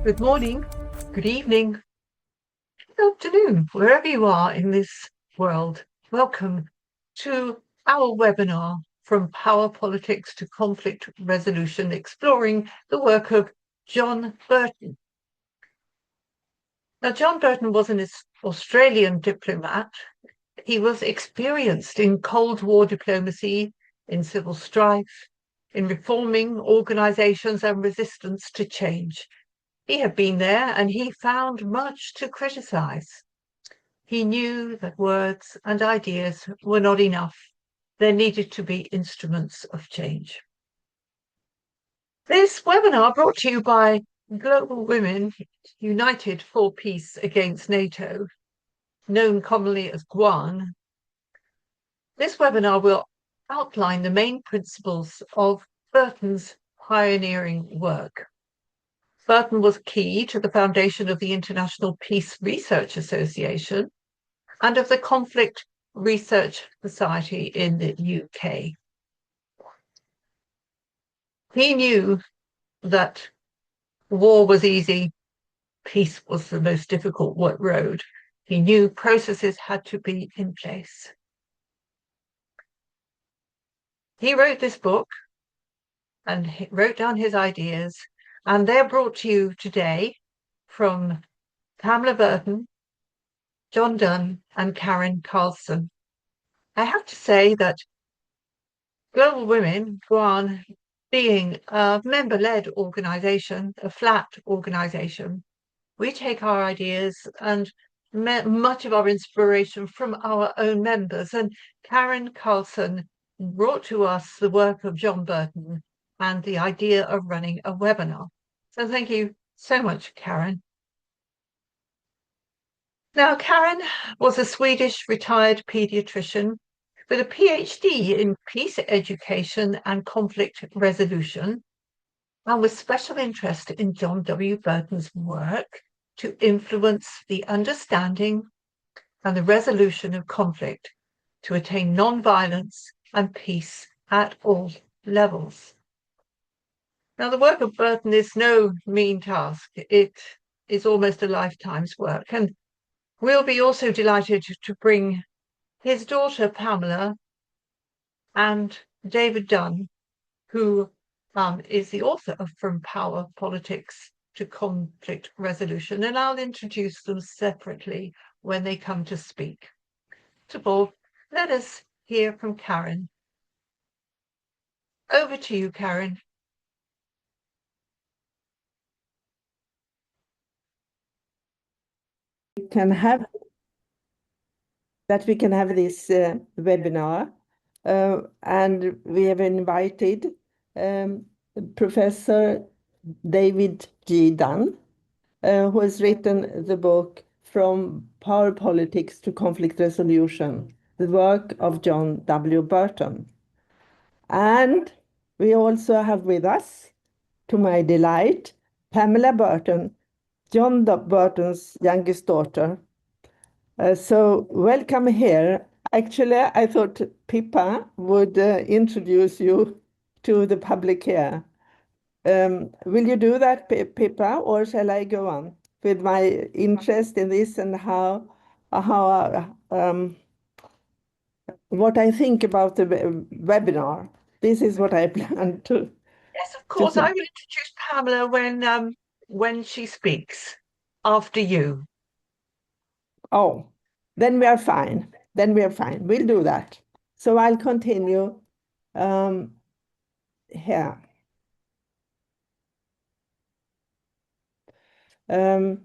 Good morning, good evening, good afternoon, wherever you are in this world. Welcome to our webinar From Power Politics to Conflict Resolution, exploring the work of John Burton. Now, John Burton was an Australian diplomat. He was experienced in Cold War diplomacy, in civil strife, in reforming organizations and resistance to change. He had been there and he found much to criticize. He knew that words and ideas were not enough. There needed to be instruments of change. This webinar brought to you by Global Women United for Peace Against NATO, known commonly as GWAN. This webinar will outline the main principles of Burton's pioneering work. Burton was key to the foundation of the International Peace Research Association and of the Conflict Research Society in the UK. He knew that war was easy, peace was the most difficult road. He knew processes had to be in place. He wrote this book and he wrote down his ideas, and they're brought to you today from Pamela Burton, John Dunn, and Karin Carlsson. I have to say that Global Women, GWAN, being a member-led organization, a flat organization, we take our ideas and much of our inspiration from our own members. And Karin Carlsson brought to us the work of John Burton and the idea of running a webinar. So thank you so much, Karin. Now, Karin was a Swedish retired pediatrician with a PhD in peace education and conflict resolution, and with special interest in John W. Burton's work to influence the understanding and the resolution of conflict to attain non-violence and peace at all levels. Now, the work of Burton is no mean task. It is almost a lifetime's work, and we'll be also delighted to bring his daughter, Pamela, and David Dunn, who is the author of From Power Politics to Conflict Resolution, and I'll introduce them separately when they come to speak. First of all, let us hear from Karin. Over to you, Karin. We can have this webinar, and we have invited Professor David G. Dunn, who has written the book From Power Politics to Conflict Resolution, the work of John W. Burton. And we also have with us, to my delight, Pamela Burton, John Burton's youngest daughter. So welcome here. Actually, I thought Pippa would introduce you to the public here. Will you do that, Pippa, or shall I go on with my interest in this and what I think about the webinar? This is what I plan to. Yes, of course. I will introduce Pamela when she speaks after you. Oh, then we are fine. Then we are fine. We'll do that. So I'll continue here. We'll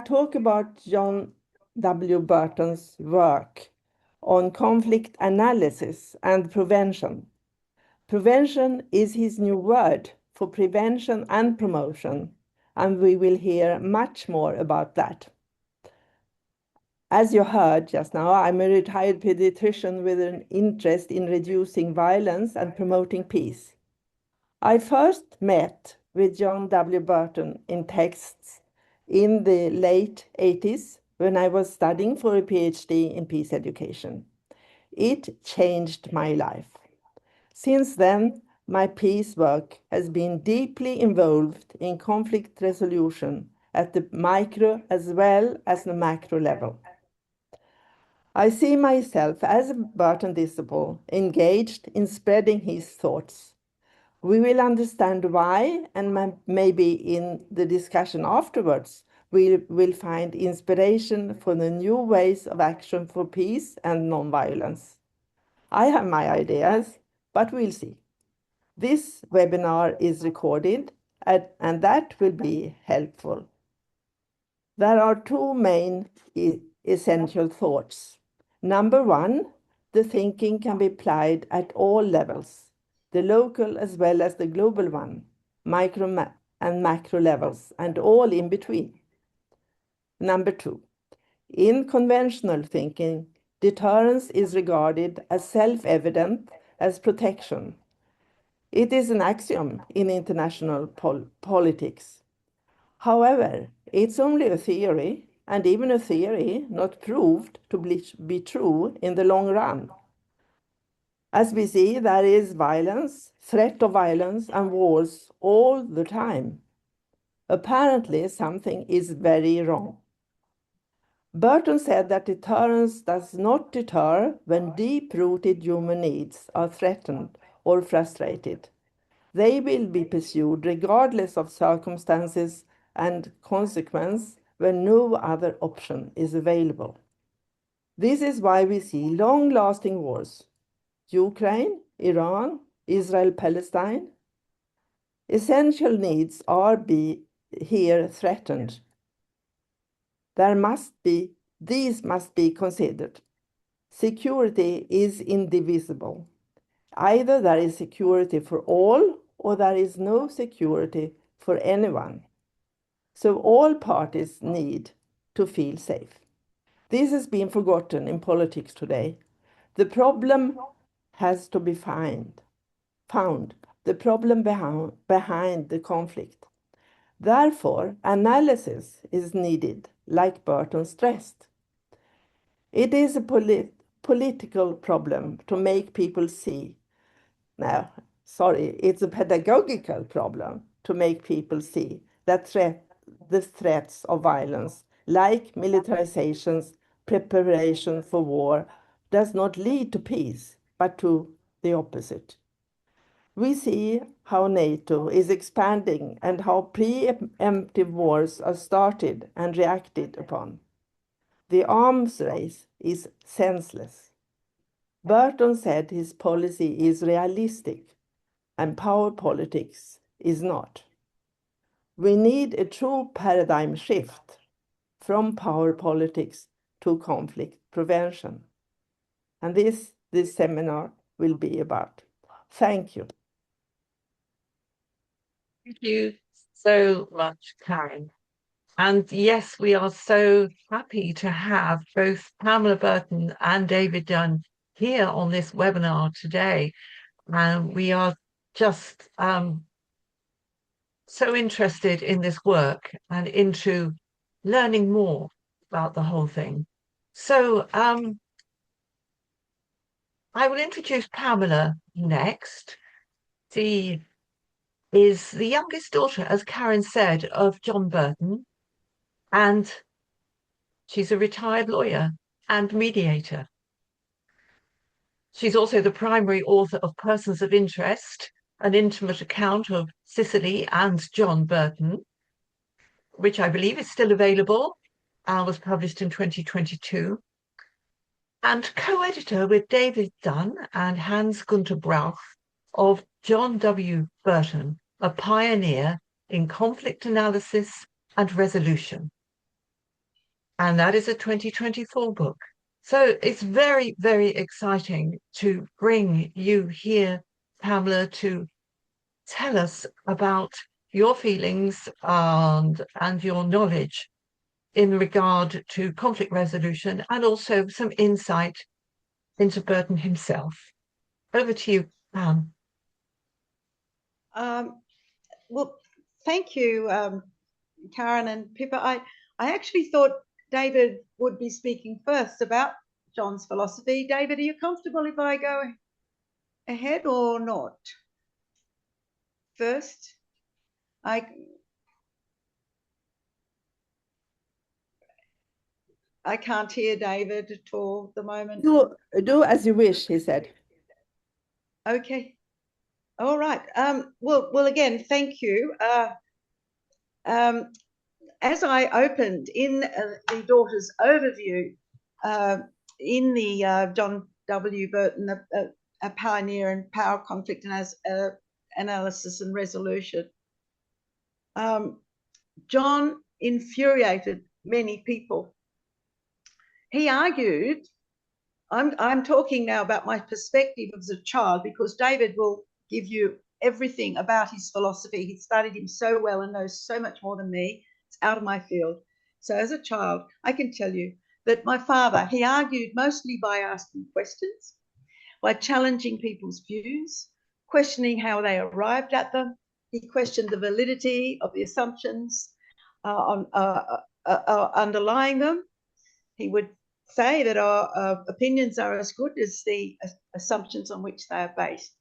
talk about John W. Burton's work on conflict analysis and prevention. Prevention is his new word for prevention and promotion, and we will hear much more about that. As you heard just now, I'm a retired pediatrician with an interest in reducing violence and promoting peace. I first met with John W. Burton in texts in the late 80s when I was studying for a PhD in peace education. It changed my life. Since then, my peace work has been deeply involved in conflict resolution at the micro as well as the macro level. I see myself as a Burton disciple engaged in spreading his thoughts. We will understand why, and maybe in the discussion afterwards, we will find inspiration for the new ways of action for peace and nonviolence. I have my ideas, but we'll see. This webinar is recorded, and that will be helpful. There are two main essential thoughts. Number one, the thinking can be applied at all levels, the local as well as the global one, micro and macro levels, and all in between. Number two, in conventional thinking, deterrence is regarded as self-evident as protection. It is an axiom in international politics. However, it's only a theory, and even a theory not proved to be true in the long run. As we see, there is violence, threat of violence, and wars all the time. Apparently, something is very wrong. Burton said that deterrence does not deter when deep-rooted human needs are threatened or frustrated. They will be pursued regardless of circumstances and consequence when no other option is available. This is why we see long-lasting wars. Ukraine, Iran, Israel, Palestine. Essential needs are here threatened. These must be considered. Security is indivisible. Either there is security for all or there is no security for anyone. So all parties need to feel safe. This has been forgotten in politics today. The problem has to be found. The problem behind the conflict. Therefore, analysis is needed, like Burton stressed. It is a political problem to make people see. It's a pedagogical problem to make people see that the threats of violence, like militarizations, preparation for war, does not lead to peace, but to the opposite. We see how NATO is expanding and how preemptive wars are started and reacted upon. The arms race is senseless. Burton said his policy is realistic and power politics is not. We need a true paradigm shift from power politics to conflict prevention. And this seminar will be about. Thank you. Thank you so much, Karin. And yes, we are so happy to have both Pamela Burton and David Dunn here on this webinar today. And we are just so interested in this work and into learning more about the whole thing. So I will introduce Pamela next. She is the youngest daughter, as Karin said, of John Burton, and she's a retired lawyer and mediator. She's also the primary author of Persons of Interest, an intimate account of Cicely and John Burton, which I believe is still available and was published in 2022. And co-editor with David Dunn and Hans Gunther Brauch of John W. Burton, a pioneer in conflict analysis and resolution. And that is a 2024 book. So it's very, very exciting to bring you here, Pamela, to tell us about your feelings and your knowledge in regard to conflict resolution and also some insight into Burton himself. Over to you, Pam. Well, thank you, Karin and Pippa. I actually thought David would be speaking first about John's philosophy. David, are you comfortable if I go ahead or not? first? I can't hear David at all at the moment. Do as you wish, he said. Okay. All right. Well, again, thank you. As I opened in the daughter's overview, in the John W. Burton, a pioneer in power, conflict, and analysis and resolution, John infuriated many people. He argued, I'm talking now about my perspective as a child, because David will give you everything about his philosophy. He studied him so well and knows so much more than me. It's out of my field. So as a child, I can tell you that my father, he argued mostly by asking questions, by challenging people's views, questioning how they arrived at them. He questioned the validity of the assumptions underlying them. He would say that our opinions are as good as the assumptions on which they are based.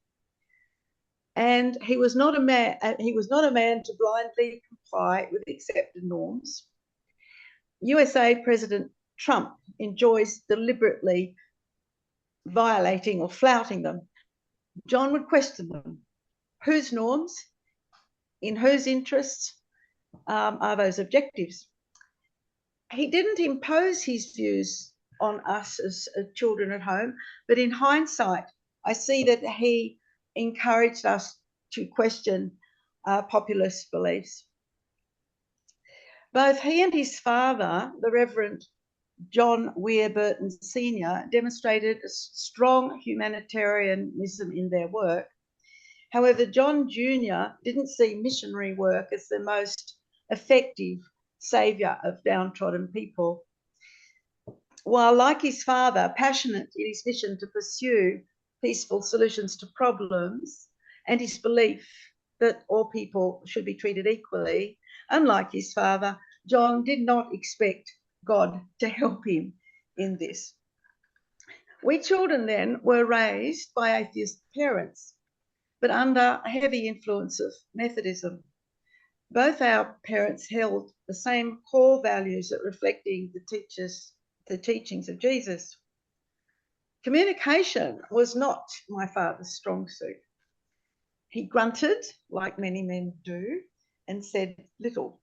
And he was not a man to blindly comply with accepted norms. USA President Trump enjoys deliberately violating or flouting them. John would question them. Whose norms, in whose interests are those objectives? He didn't impose his views on us as children at home, but in hindsight, I see that he encouraged us to question populist beliefs. Both he and his father, the Reverend John Weir Burton Sr., demonstrated a strong humanitarianism in their work. However, John Jr. didn't see missionary work as the most effective saviour of downtrodden people. While, like his father, passionate in his mission to pursue peaceful solutions to problems and his belief that all people should be treated equally, unlike his father, John did not expect God to help him in this. We children then were raised by atheist parents, but under a heavy influence of Methodism. Both our parents held the same core values that reflecting the teachings of Jesus. Communication was not my father's strong suit. He grunted, like many men do, and said little.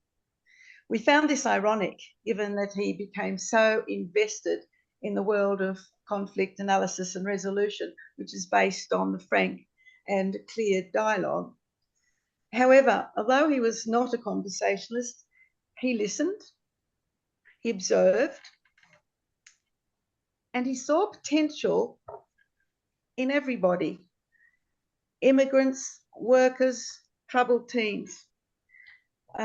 We found this ironic, given that he became so invested in the world of conflict analysis and resolution, which is based on the frank and clear dialogue. However, although he was not a conversationalist, he listened, he observed, and he saw potential in everybody: immigrants, workers, troubled teens.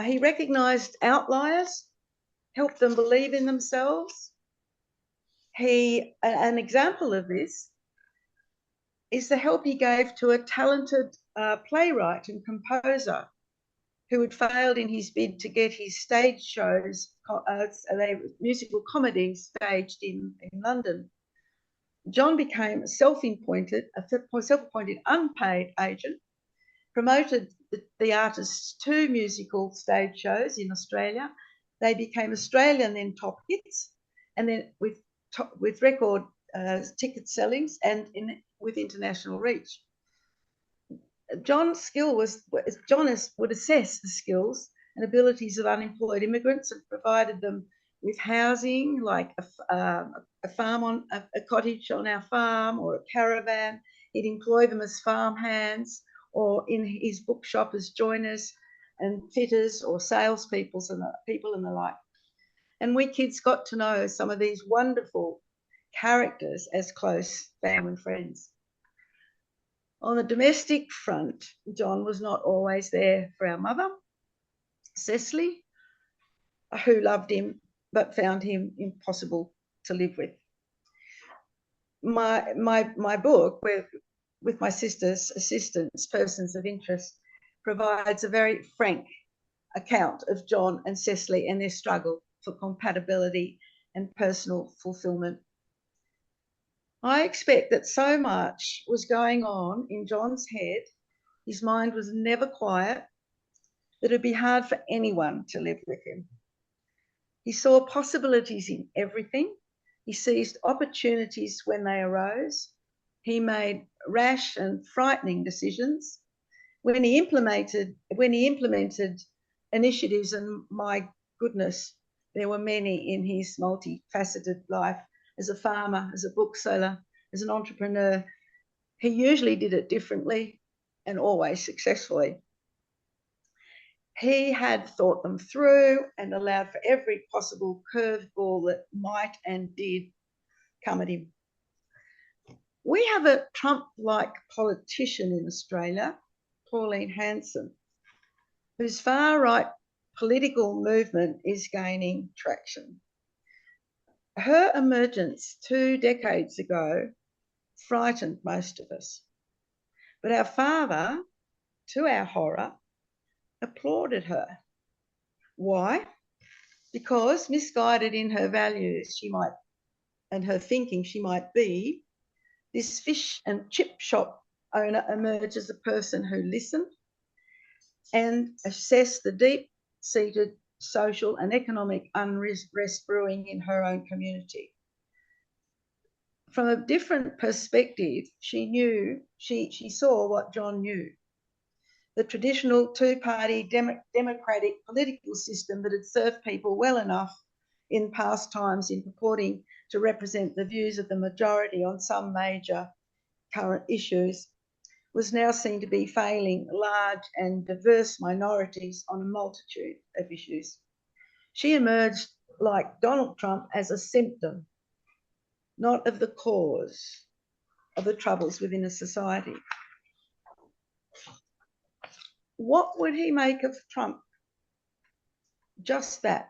He recognised outliers, helped them believe in themselves. An example of this is the help he gave to a talented playwright and composer who had failed in his bid to get his stage shows, musical comedies, staged in London. John became a self-appointed unpaid agent, promoted the artists to musical stage shows in Australia. They became Australian then top hits, and then with record ticket sellings and with international reach. John would assess the skills and abilities of unemployed immigrants and provided them with housing, like a cottage on our farm or a caravan. He'd employ them as farm hands or in his bookshop as joiners and fitters or salespeople and the like. And we kids got to know some of these wonderful characters as close family friends. On the domestic front, John was not always there for our mother, Cecily, who loved him but found him impossible to live with. My book, with my sister's assistants, Persons of Interest, provides a very frank account of John and Cecily and their struggle for compatibility and personal fulfilment. I expect that so much was going on in John's head, His mind was never quiet, that it would be hard for anyone to live with him. He saw possibilities in everything. He seized opportunities when they arose. He made rash and frightening decisions. When he implemented initiatives, and my goodness, there were many in his multifaceted life, as a farmer, as a bookseller, as an entrepreneur, he usually did it differently and always successfully. He had thought them through and allowed for every possible curveball that might and did come at him. We have a Trump-like politician in Australia, Pauline Hanson, whose far-right political movement is gaining traction. Her emergence 2 decades ago frightened most of us. But our father, to our horror, applauded her. Why? Because misguided in her values and her thinking she might be, this fish and chip shop owner emerged as a person who listened and assessed the deep-seated social and economic unrest brewing in her own community. From a different perspective, she saw what John knew. The traditional two-party democratic political system that had served people well enough in past times in purporting to represent the views of the majority on some major current issues was now seen to be failing large and diverse minorities on a multitude of issues. She emerged, like Donald Trump, as a symptom, not of the cause of the troubles within a society. What would he make of Trump? Just that.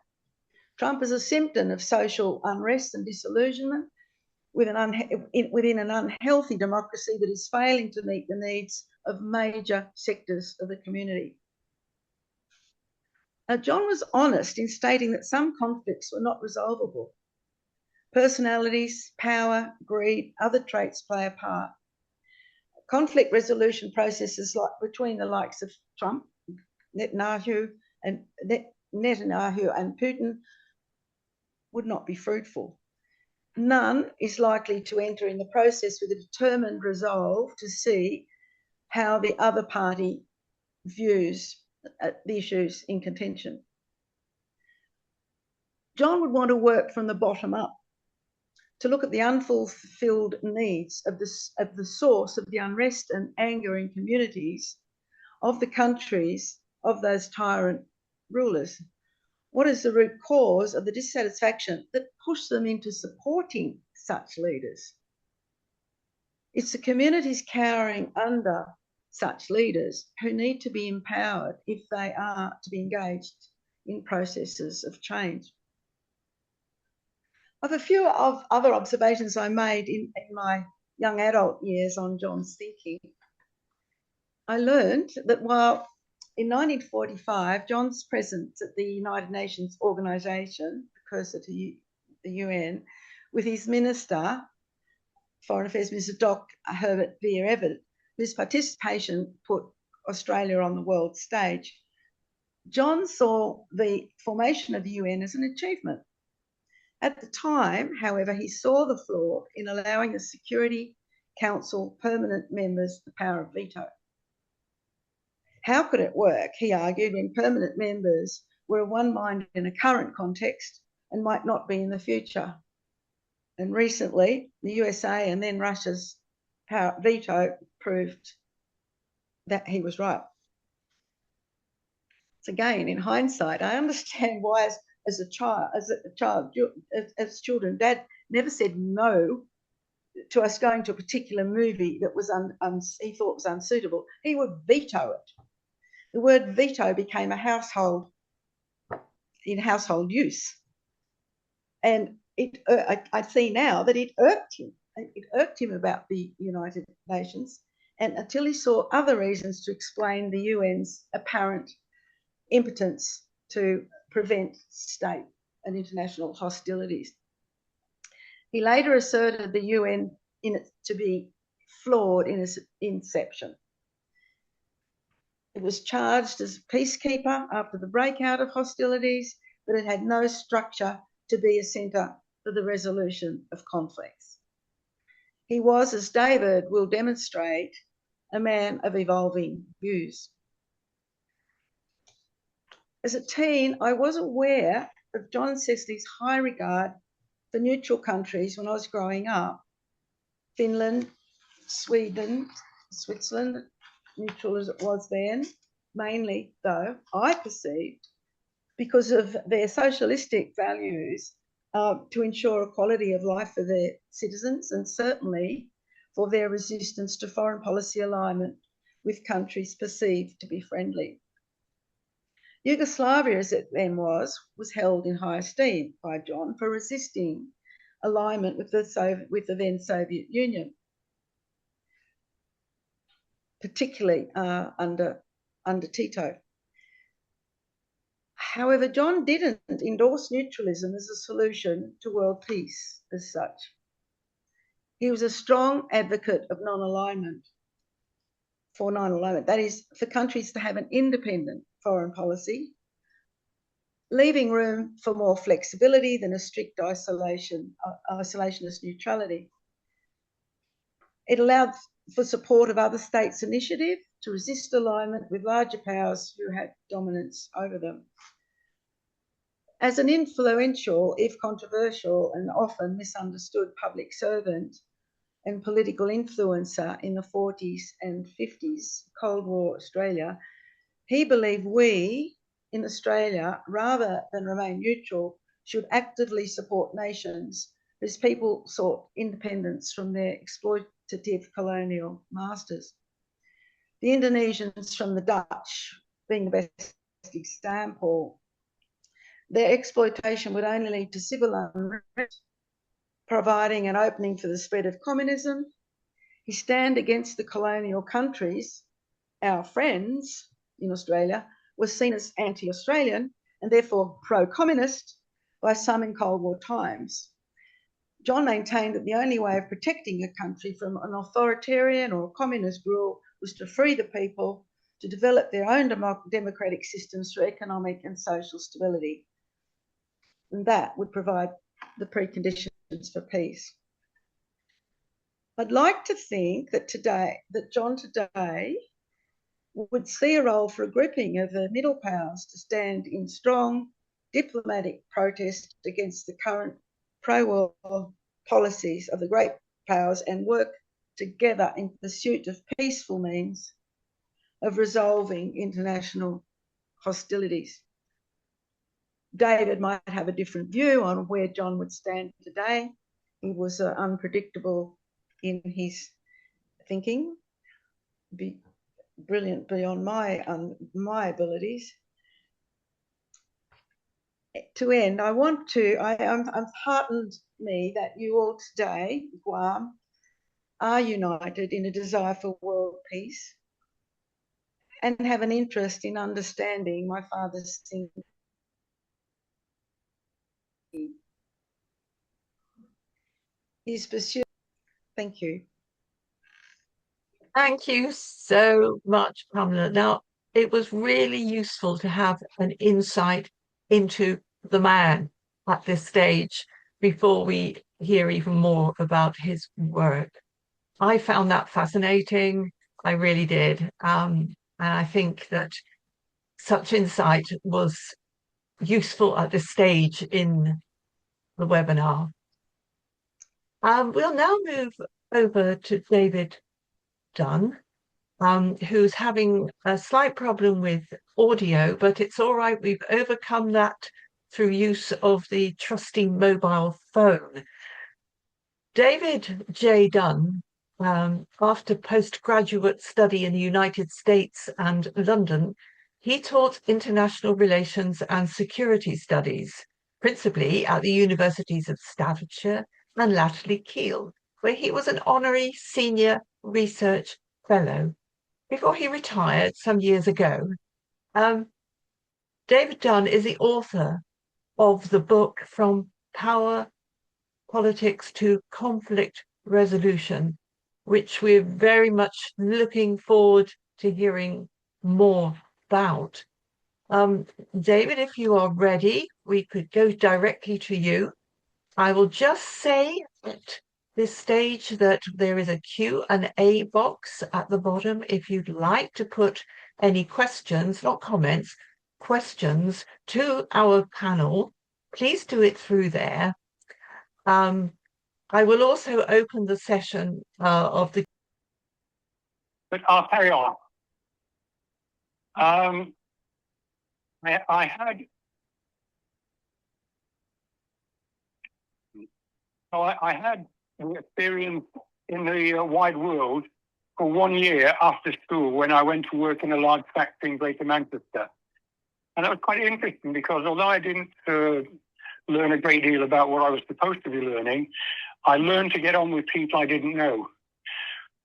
Trump is a symptom of social unrest and disillusionment within an unhealthy democracy that is failing to meet the needs of major sectors of the community. Now, John was honest in stating that some conflicts were not resolvable. Personalities, power, greed, other traits play a part. Conflict resolution processes between the likes of Trump, Netanyahu and Putin would not be fruitful. None is likely to enter in the process with a determined resolve to see how the other party views the issues in contention. John would want to work from the bottom up, to look at the unfulfilled needs of the source of the unrest and anger in communities of the countries of those tyrant rulers. What is the root cause of the dissatisfaction that pushed them into supporting such leaders? It's the communities cowering under such leaders who need to be empowered if they are to be engaged in processes of change. I have a few other observations I made in my young adult years on John's thinking. I learned that while in 1945, John's presence at the United Nations organisation, precursor to the UN, with his minister, Foreign Affairs Minister Doc Herbert V. Everett, whose participation put Australia on the world stage, John saw the formation of the UN as an achievement. At the time, however, he saw the flaw in allowing the Security Council permanent members the power of veto. How could it work, he argued, when permanent members were of one mind in a current context and might not be in the future? And recently, the USA and then Russia's veto proved that he was right. So again, in hindsight, I understand why as children, Dad never said no to us going to a particular movie that was he thought was unsuitable. He would veto it. The word veto became a household use, and I see now that it irked him. It irked him about the United Nations, and until he saw other reasons to explain the UN's apparent impotence to prevent state and international hostilities. He later asserted the UN to be flawed in its inception. It was charged as peacekeeper after the breakout of hostilities, but it had no structure to be a centre for the resolution of conflicts. He was, as David will demonstrate, a man of evolving views. As a teen, I was aware of John Cecil's high regard for neutral countries when I was growing up. Finland, Sweden, Switzerland, neutral as it was then, mainly, though, I perceived, because of their socialistic values, to ensure equality of life for their citizens, and certainly for their resistance to foreign policy alignment with countries perceived to be friendly. Yugoslavia, as it then was held in high esteem by John for resisting alignment with the then Soviet Union, particularly under Tito. However, John didn't endorse neutralism as a solution to world peace as such. He was a strong advocate of non-alignment, that is, for countries to have an independent foreign policy, leaving room for more flexibility than a strict isolationist neutrality. It allowed for support of other states' initiative to resist alignment with larger powers who had dominance over them. As an influential, if controversial, and often misunderstood public servant and political influencer in the 40s and 50s, Cold War Australia, he believed we in Australia, rather than remain neutral, should actively support nations whose people sought independence from their exploitative colonial masters. The Indonesians from the Dutch being the best example. Their exploitation would only lead to civil unrest, providing an opening for the spread of communism. His stand against the colonial countries, our friends in Australia, was seen as anti-Australian and therefore pro-communist by some in Cold War times. John maintained that the only way of protecting a country from an authoritarian or communist rule was to free the people to develop their own democratic systems through economic and social stability. And that would provide the preconditions for peace. I'd like to think that John today would see a role for a grouping of the middle powers to stand in strong diplomatic protest against the current pro-war policies of the great powers and work together in pursuit of peaceful means of resolving international hostilities. David might have a different view on where John would stand today. He was unpredictable in his thinking, brilliant beyond my abilities. To end, I'm heartened me that you all today, Guam, are united in a desire for world peace and have an interest in understanding my father's thinking. His pursuit. Thank you. Thank you so much, Pamela. Now, it was really useful to have an insight into the man at this stage before we hear even more about his work. I found that fascinating. I really did. And I think that such insight was useful at this stage in the webinar. We'll now move over to David Dunn, who's having a slight problem with audio, but it's all right. We've overcome that through use of the trusty mobile phone. David J. Dunn, after postgraduate study in the United States and London, he taught international relations and security studies, principally at the universities of Staffordshire and latterly Kiel, where he was an honorary senior research fellow before he retired some years ago. David Dunn is the author of the book From Power Politics to Conflict Resolution, which we're very much looking forward to hearing more about. David, if you are ready, we could go directly to you. I will just say at this stage that there is a Q&A box at the bottom if you'd like to put any questions, not comments, questions to our panel. Please do it through there. I will also open the session of the... But I'll carry on. I had an experience in the wide world for 1 year after school when I went to work in a large factory in Greater Manchester. And that was quite interesting because although I didn't learn a great deal about what I was supposed to be learning, I learned to get on with people I didn't know.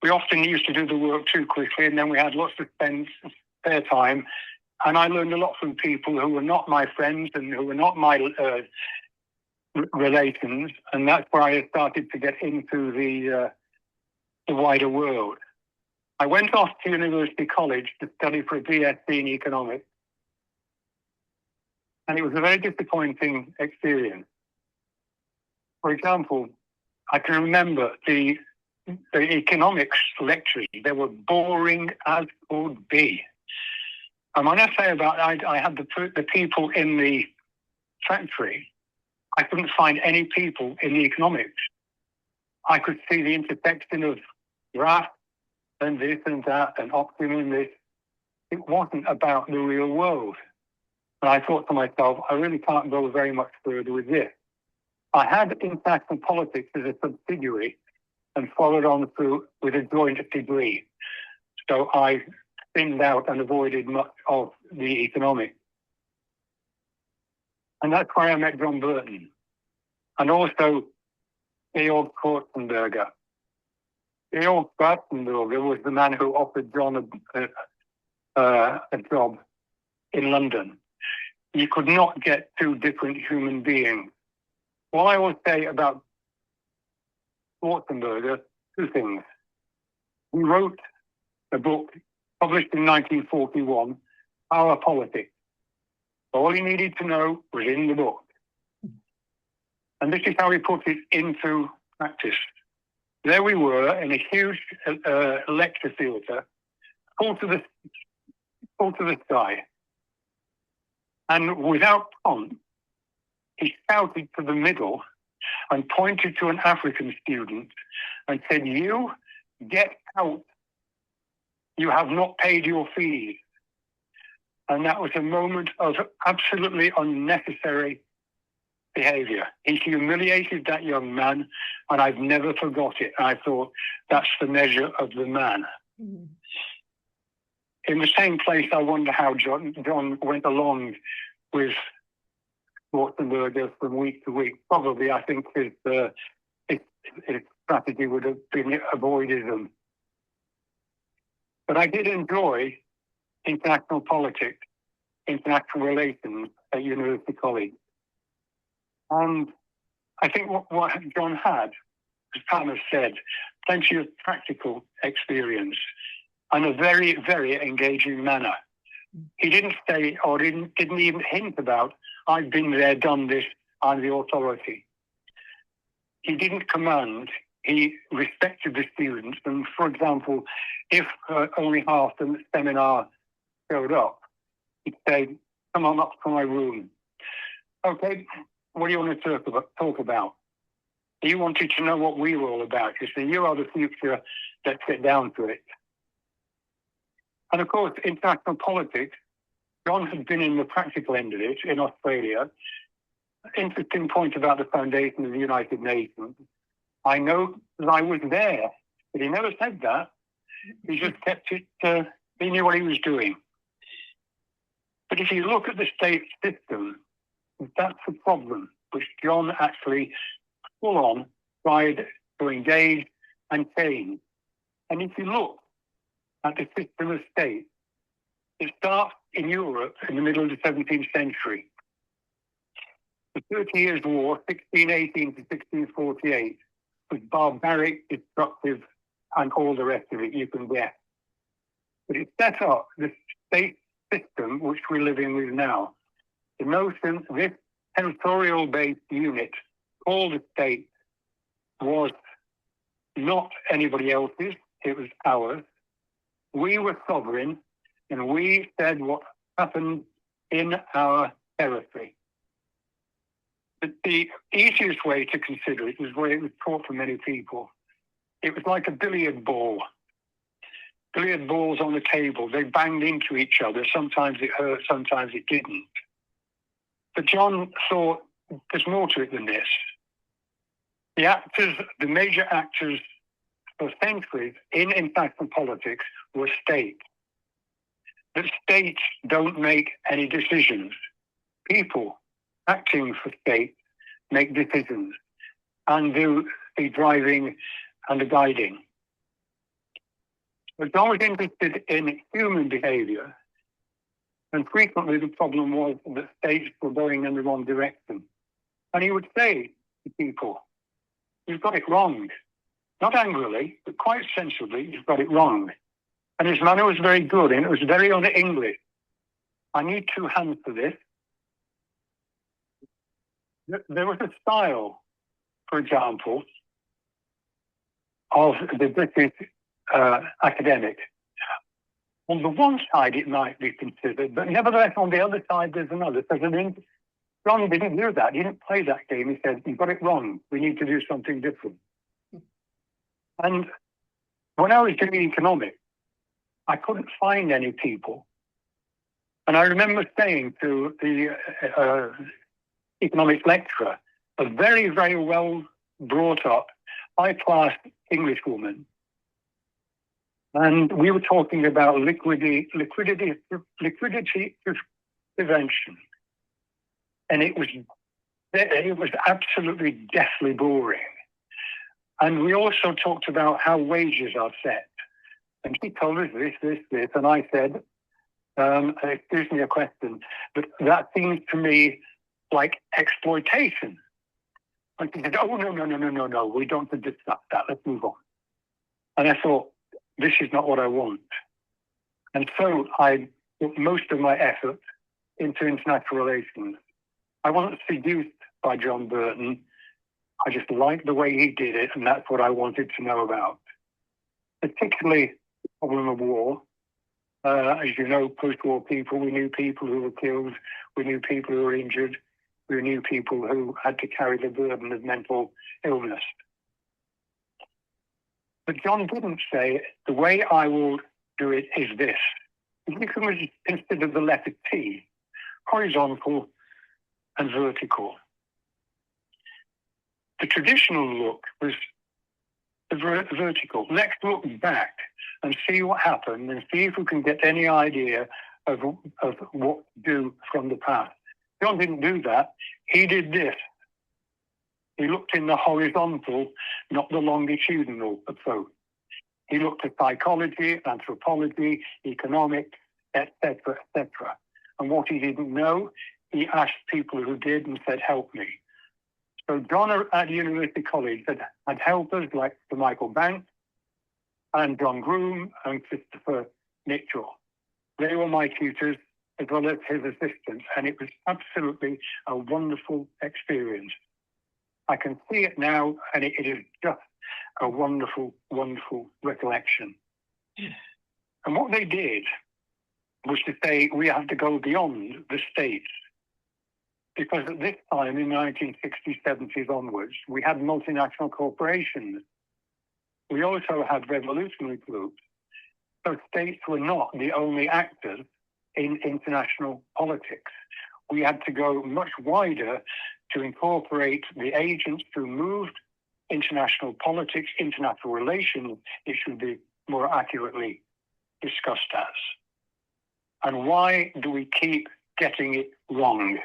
We often used to do the work too quickly, and then we had lots of spare time. And I learned a lot from people who were not my friends and who were not my relations. And that's where I started to get into the wider world. I went off to University College to study for a BSc in economics. And it was a very disappointing experience. For example, I can remember the economics lectures. They were boring as could be. And when I say about I had the people in the factory, I couldn't find any people in the economics. I could see the intersection of graph and this and that and optimum and this. It wasn't about the real world. And I thought to myself, I really can't go very much further with this. I had international politics as a subsidiary and followed on through with a joint degree. So I thinned out and avoided much of the economics. And that's where I met John Burton and also Georg Schwarzenberger. Georg Schwarzenberger was the man who offered John a job in London. You could not get two different human beings. What I will say about Schwarzenberger, two things. He wrote a book published in 1941, Power Politics. All he needed to know was in the book. And this is how he put it into practice. There we were in a huge lecture theatre, full to the sky. And without prompt, he shouted to the middle and pointed to an African student and said, "You get out. You have not paid your fees." And that was a moment of absolutely unnecessary behavior. He humiliated that young man, and I've never forgot it. I thought, that's the measure of the man. Mm-hmm. In the same place, I wonder how John went along with Schwarzenberger from week to week. Probably, I think his strategy would have been avoidism. But I did enjoy international politics, international relations at University College. And I think what John had, as Pam has said, plenty of practical experience and a very, very engaging manner. He didn't say or didn't even hint about, I've been there, done this, I'm the authority. He didn't command, he respected the students. And for example, if only half the seminar showed up, he'd say, come on up to my room. Okay, what do you want to talk about? He wanted to know what we were all about. He said, you are the future, let's get down to it. And of course, international politics, John had been in the practical end of it in Australia. Interesting point about the foundation of the United Nations. I know that I was there, but he never said that. He just kept it, he knew what he was doing. But if you look at the state system, that's the problem, which John actually full on tried to engage and change. And if you look at the system of state, it starts in Europe in the middle of the 17th century. The 30 Years' War, 1618 to 1648, was barbaric, destructive, and all the rest of it you can guess. But it set up the state system which we live in with now. The notion this territorial-based unit called the state was not anybody else's, it was ours. We were sovereign, and we said what happened in our territory. But the easiest way to consider it was the way it was taught for many people. It was like a billiard ball. Billiard balls on the table, they banged into each other. Sometimes it hurt, sometimes it didn't. But John thought there's more to it than this. The actors, the major actors for centuries in international politics were states. But states don't make any decisions. People acting for states make decisions and do the driving and the guiding. But John was interested in human behavior, and frequently the problem was that states were going in the wrong direction. And he would say to people, "You've got it wrong." Not angrily, but quite sensibly, "You've got it wrong." And his manner was very good, and it was very un-English. I need two hands for this. There was a style, for example, of the British academic. On the one side, it might be considered, but nevertheless, on the other side, there's another. John didn't do that. He didn't play that game. He said, "You've got it wrong. We need to do something different." And when I was doing economics, I couldn't find any people. And I remember saying to the economics lecturer, a very, very well brought up, high-class English woman, and we were talking about liquidity prevention. And it was absolutely deathly boring. And we also talked about how wages are set. And she told us this. And I said, excuse me a question, but that seems to me like exploitation. And she said, "Oh, no, we don't discuss that. Let's move on." And I thought, this is not what I want. And so I put most of my effort into international relations. I wasn't seduced by John Burton. I just liked the way he did it, and that's what I wanted to know about. Particularly the problem of war. As you know, post-war people, we knew people who were killed, we knew people who were injured, we knew people who had to carry the burden of mental illness. But John didn't say, the way I will do it is this. You can consider the letter T, horizontal and vertical. The traditional look was the vertical. Let's look back and see what happened and see if we can get any idea of what to do from the past. John didn't do that. He did this. He looked in the horizontal, not the longitudinal approach. He looked at psychology, anthropology, economics, etc., etc. And what he didn't know, he asked people who did and said, "Help me." So John at University College had helpers like Sir Michael Banks and John Groom and Christopher Mitchell. They were my tutors as well as his assistants, and it was absolutely a wonderful experience. I can see it now, and it is just a wonderful, wonderful recollection. And what they did was to say we have to go beyond the states. Because at this time, in the 1960s, 70s onwards, we had multinational corporations. We also had revolutionary groups. So states were not the only actors in international politics. We had to go much wider to incorporate the agents who moved international politics, international relations, it should be more accurately discussed as. And why do we keep getting it wrong?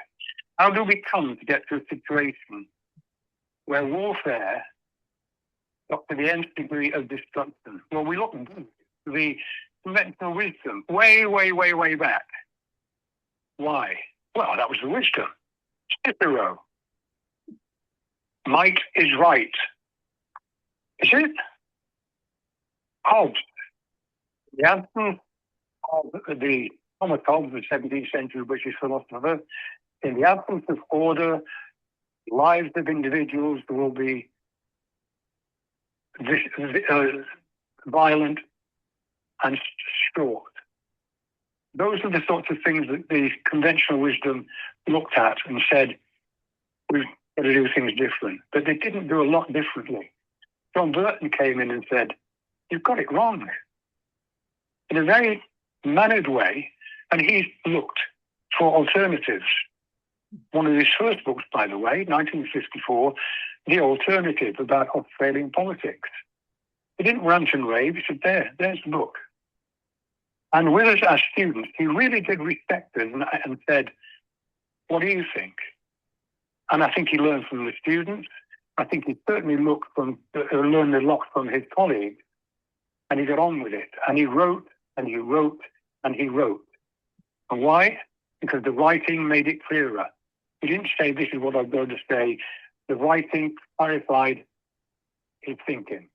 How do we come to get to a situation where warfare got to the nth degree of destruction? Well, we look at the conventional wisdom way, way, way, way back. Why? Well, that was the wisdom. Cicero. Might is right. Is it? Hobbes. The absence of the Tomatov, the 17th century British philosopher, in the absence of order, lives of individuals will be violent and short. Those are the sorts of things that the conventional wisdom looked at and said, we've got to do things different. But they didn't do a lot differently. John Burton came in and said, you've got it wrong, in a very mannered way, and he looked for alternatives. One of his first books, by the way, 1954, The Alternative, about Australian politics. He didn't rant and rave, he said, there's the book. And with us as students, he really did respect us and said, what do you think? And I think he learned from the students. I think he certainly learned a lot from his colleagues, and he got on with it. And he wrote, and he wrote, and he wrote. And why? Because the writing made it clearer. He didn't say, this is what I'm going to say. The writing clarified his thinking.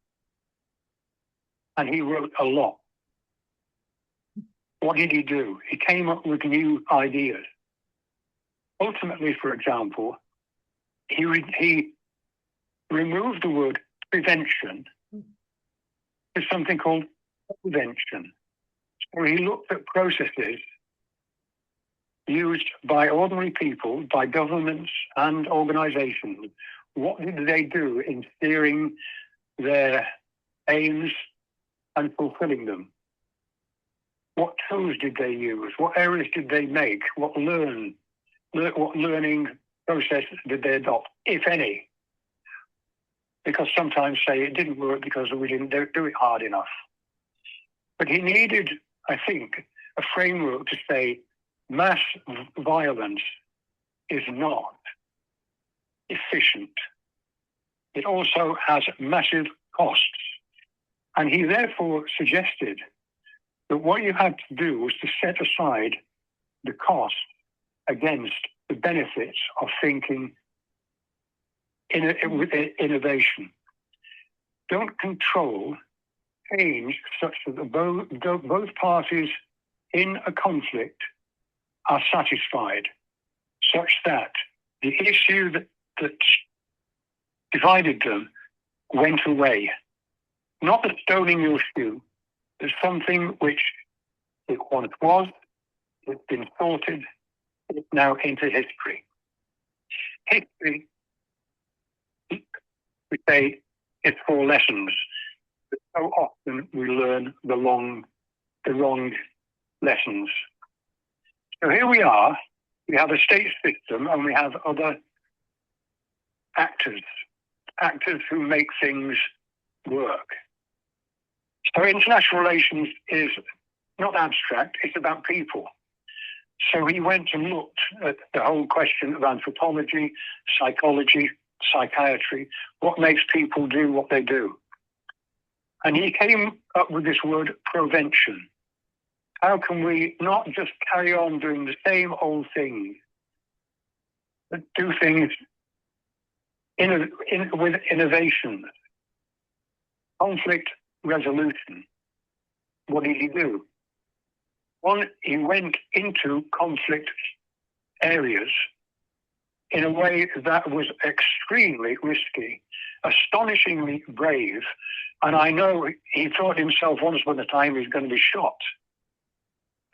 And he wrote a lot. What did he do? He came up with new ideas. Ultimately, for example, he removed the word prevention to something called prevention. So he looked at processes used by ordinary people, by governments and organizations. What did they do in steering their aims and fulfilling them? What tools did they use? What errors did they make? What learning process did they adopt, if any? Because sometimes say it didn't work because we didn't do it hard enough. But he needed, I think, a framework to say mass violence is not efficient. It also has massive costs. And he therefore suggested that what you had to do was to set aside the cost against the benefits of thinking with innovation. Don't control change such that both parties in a conflict are satisfied, such that the issue that divided them went away. Not the stoning your shoe, but something which it once was, it's been sorted, it's now into history. History, we say, it's for lessons, but so often we learn the wrong lessons. So here we are, we have a state system and we have other actors who make things work. So international relations is not abstract, it's about people. So he went and looked at the whole question of anthropology, psychology, psychiatry, what makes people do what they do. And he came up with this word prevention. How can we not just carry on doing the same old things, but do things with innovation, conflict resolution? What did he do? One, he went into conflict areas in a way that was extremely risky, astonishingly brave. And I know he thought himself once upon a time he was going to be shot.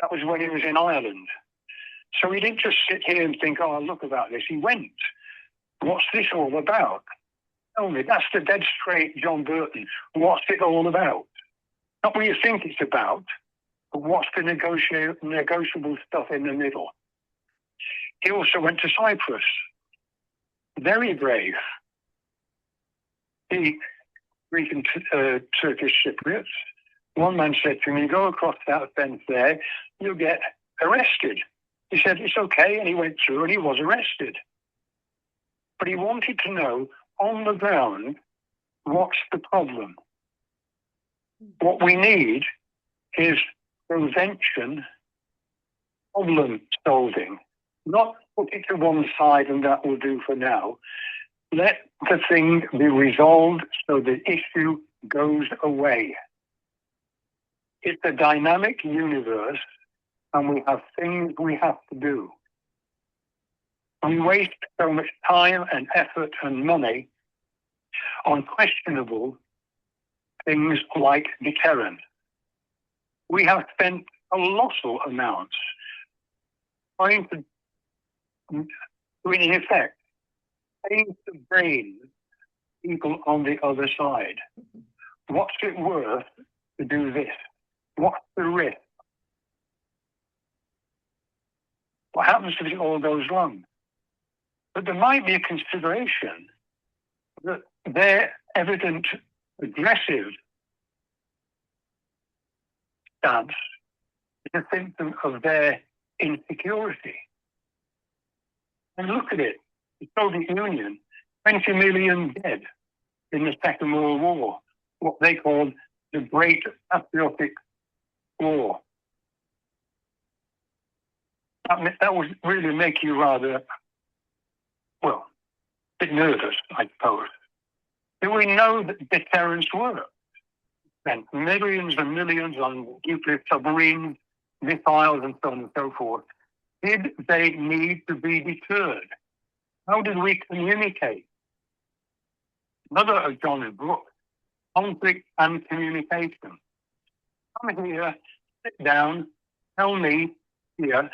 That was when he was in Ireland. So he didn't just sit here and think, oh, look about this. He went. What's this all about? Tell me, that's the dead straight John Burton. What's it all about? Not what you think it's about, but what's the negotiable stuff in the middle? He also went to Cyprus. Very brave. The Greek and Turkish Cypriots. One man said to me, go across that fence there, you'll get arrested. He said, it's okay, and he went through and he was arrested. But he wanted to know, on the ground, what's the problem? What we need is prevention, problem solving. Not put it to one side and that will do for now. Let the thing be resolved so the issue goes away. It's a dynamic universe, and we have things we have to do. We waste so much time and effort and money on questionable things like deterrence. We have spent colossal amounts trying to, in effect, change the brains of people on the other side. What's it worth to do this? What's the risk? What happens if it all goes wrong? But there might be a consideration that their evident aggressive stance is a symptom of their insecurity. And look at it. The Soviet Union, 20 million dead in the Second World War, what they called the Great Patriotic War. That would really make you rather, well, a bit nervous, I suppose. Do we know that deterrence works? Spent millions and millions on nuclear submarines, missiles, and so on and so forth. Did they need to be deterred? How did we communicate? Another of John's books, Conflict and Communication. Come here, sit down, tell me here,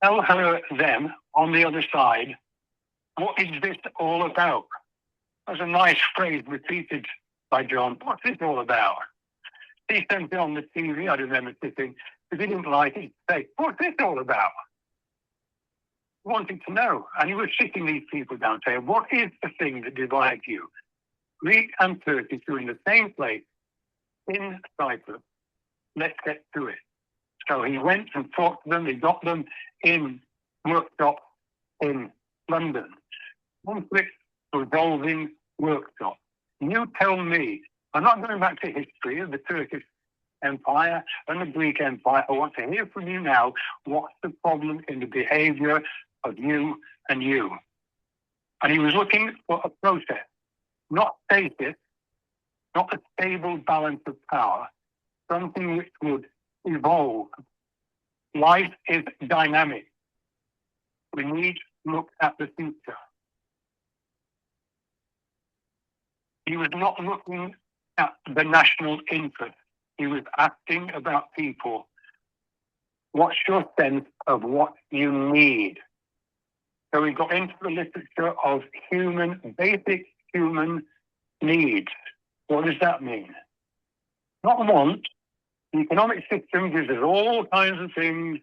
tell her, them on the other side, what is this all about? That's a nice phrase repeated by John. What's this all about? He sent it on the TV, I remember sitting, because he didn't like it, say, what's this all about? He wanted to know. And he was sitting these people down saying, what is the thing that divides you? Greek and Turkish are in the same place in Cyprus. Let's get to it. So he went and talked to them. He got them in workshops in London. Conflict resolving workshop. You tell me, I'm not going back to history of the Turkish Empire and the Greek Empire. I want to hear from you now. What's the problem in the behavior of you and you? And he was looking for a process, not stasis, not a stable balance of power, something which would evolve. Life is dynamic. We need to look at the future. He was not looking at the national interest. He was asking about people. What's your sense of what you need? So we got into the literature of basic human needs. What does that mean? Not want. The economic system gives us all kinds of things,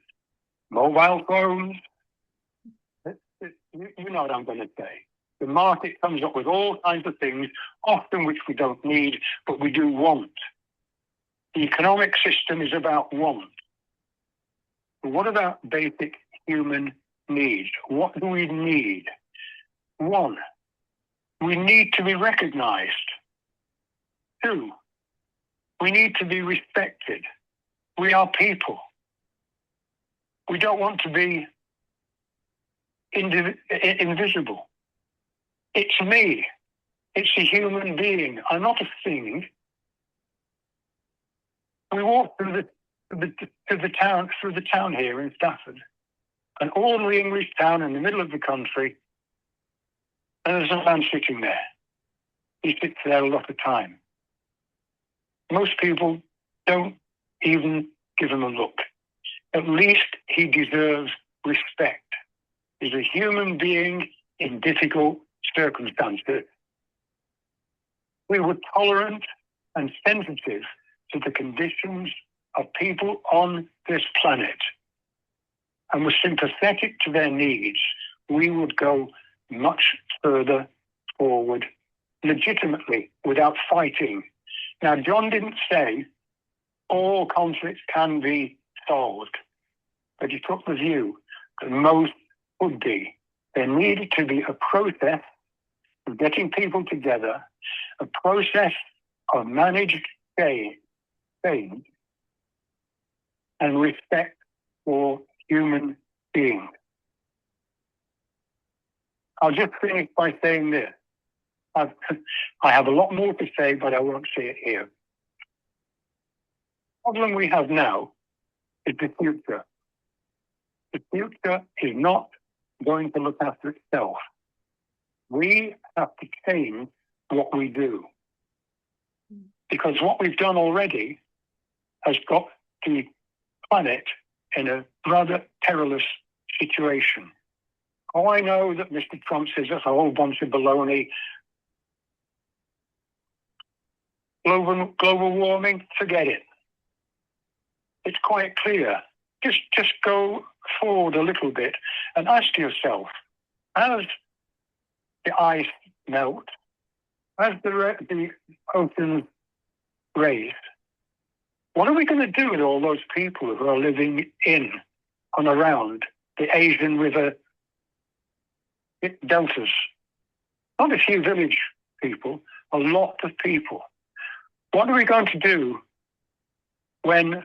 mobile phones. You know what I'm going to say. The market comes up with all kinds of things, often which we don't need, but we do want. The economic system is about want. But what about basic human needs? What do we need? One, we need to be recognized. Two, we need to be respected. We are people. We don't want to be invisible. It's me. It's a human being. I'm not a thing. We walk through the town here in Stafford, an ordinary English town in the middle of the country, and there's a man sitting there. He sits there a lot of time. Most people don't even give him a look. At least he deserves respect. He's a human being in difficult circumstances. We were tolerant and sensitive to the conditions of people on this planet and were sympathetic to their needs. We would go much further forward legitimately without fighting. Now, John didn't say all conflicts can be solved, but he took the view that most would be. There needed to be a process of getting people together, a process of managed change, and respect for human beings. I'll just finish by saying this. I have a lot more to say, but I won't say it here. problem we have now is the future. The future is not going to look after itself. We have to change what we do. Because what we've done already has got the planet in a rather perilous situation. Oh, I know that Mr. Trump says that's a whole bunch of baloney. Global warming, forget it. It's quite clear. Just go forward a little bit and ask yourself, as the ice melt, as the oceans raise, what are we going to do with all those people who are living in and around the Asian River deltas? Not a few village people, a lot of people. What are we going to do when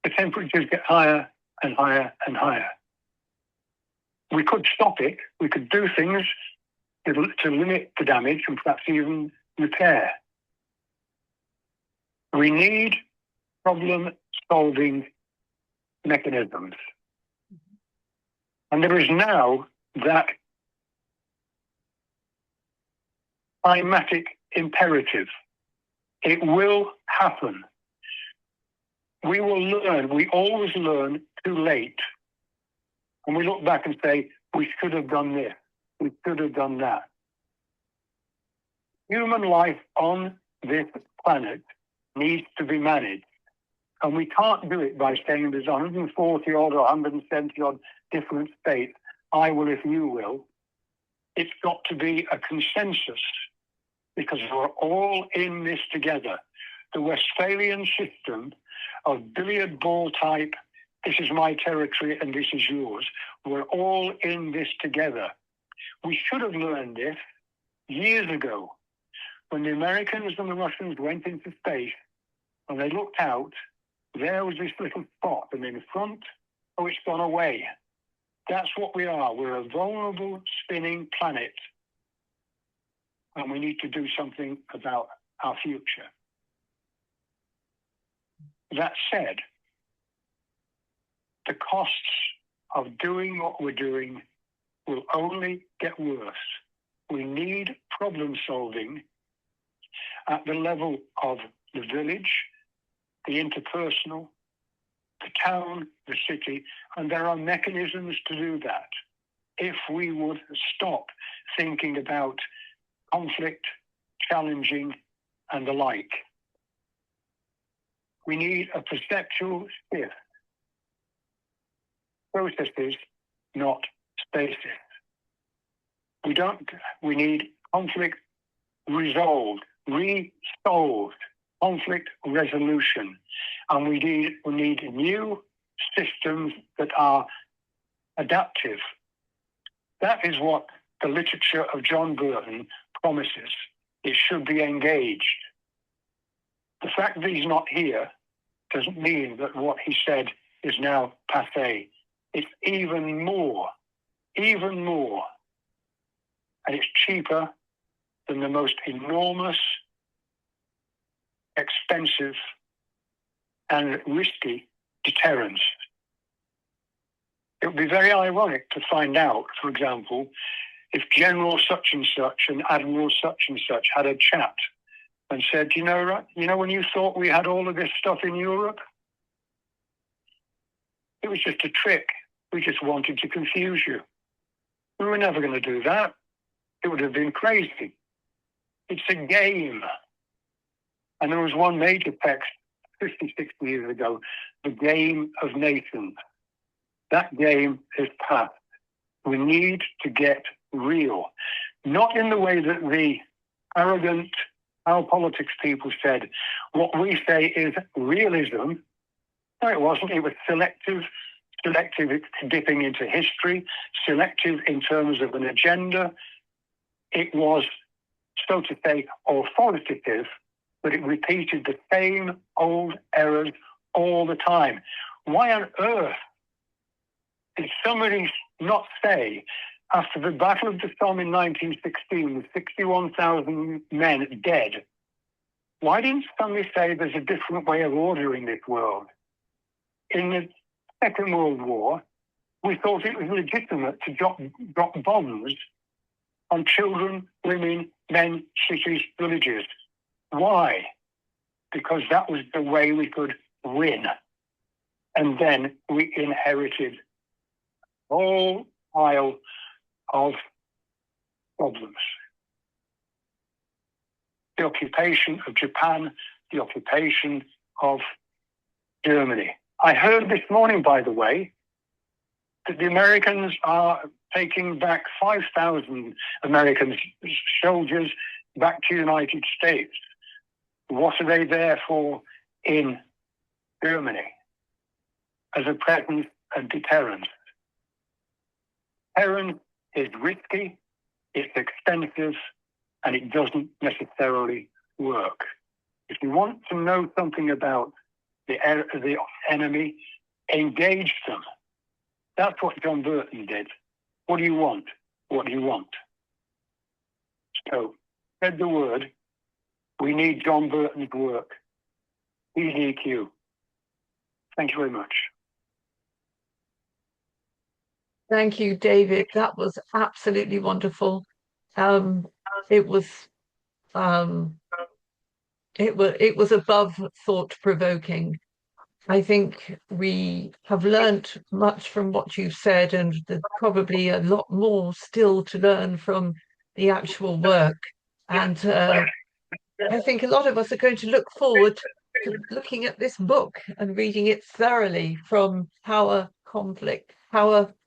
the temperatures get higher and higher and higher? We could stop it. We could do things to limit the damage and perhaps even repair. We need problem-solving mechanisms. And there is now that climatic imperative. It will happen. We will learn. We always learn too late. And we look back and say, we should have done this. We should have done that. Human life on this planet needs to be managed. And we can't do it by saying there's 140 odd or 170 odd different states. I will if you will. It's got to be a consensus because we're all in this together. The Westphalian system of billiard ball type, this is my territory and this is yours. We're all in this together. We should have learned this years ago when the Americans and the Russians went into space and they looked out, there was this little spot, and in front, oh, it's gone away. That's what we are. We're a vulnerable, spinning planet. And we need to do something about our future. That said, the costs of doing what we're doing will only get worse. We need problem solving at the level of the village, the interpersonal, the town, the city, and there are mechanisms to do that. If we would stop thinking about conflict, challenging, and the like. We need a perceptual shift. Processes, not spaces. We need conflict resolved, resolved, conflict resolution. And we need new systems that are adaptive. That is what the literature of John Burton promises. It should be engaged. The fact that he's not here doesn't mean that what he said is now passé. It's even more. And it's cheaper than the most enormous, expensive, and risky deterrence. It would be very ironic to find out, for example, if General such and such and Admiral such and such had a chat and said, you know, when you thought we had all of this stuff in Europe, it was just a trick. We just wanted to confuse you. We were never going to do that. It would have been crazy. It's a game. And there was one major text 50, 60 years ago, the game of nations. That game is past. We need to get real. Not in the way that the arrogant our politics people said. What we say is realism. No, it wasn't. It was selective dipping into history, selective in terms of an agenda. It was, so to say, authoritative, but it repeated the same old errors all the time. Why on earth did somebody not say, after the Battle of the Somme in 1916, with 61,000 men dead, Why didn't somebody say there's a different way of ordering this world? In the Second World War, we thought it was legitimate to drop bombs on children, women, men, cities, villages. Why? Because that was the way we could win. And then we inherited a whole pile of problems. The occupation of Japan, the occupation of Germany. I heard this morning, by the way, that the Americans are taking back 5,000 American soldiers back to the United States. What are they there for in Germany? As a presence and deterrent. Deterrent is risky, it's expensive, and it doesn't necessarily work. If you want to know something about the enemy, engage them. That's what John Burton did. What do you want? What do you want? So, spread the word. We need John Burton's work. PDQ. Thank you very much. Thank you, David. That was absolutely wonderful. It was above thought-provoking. I think we have learnt much from what you've said, and there's probably a lot more still to learn from the actual work. And I think a lot of us are going to look forward to looking at this book and reading it thoroughly, from Power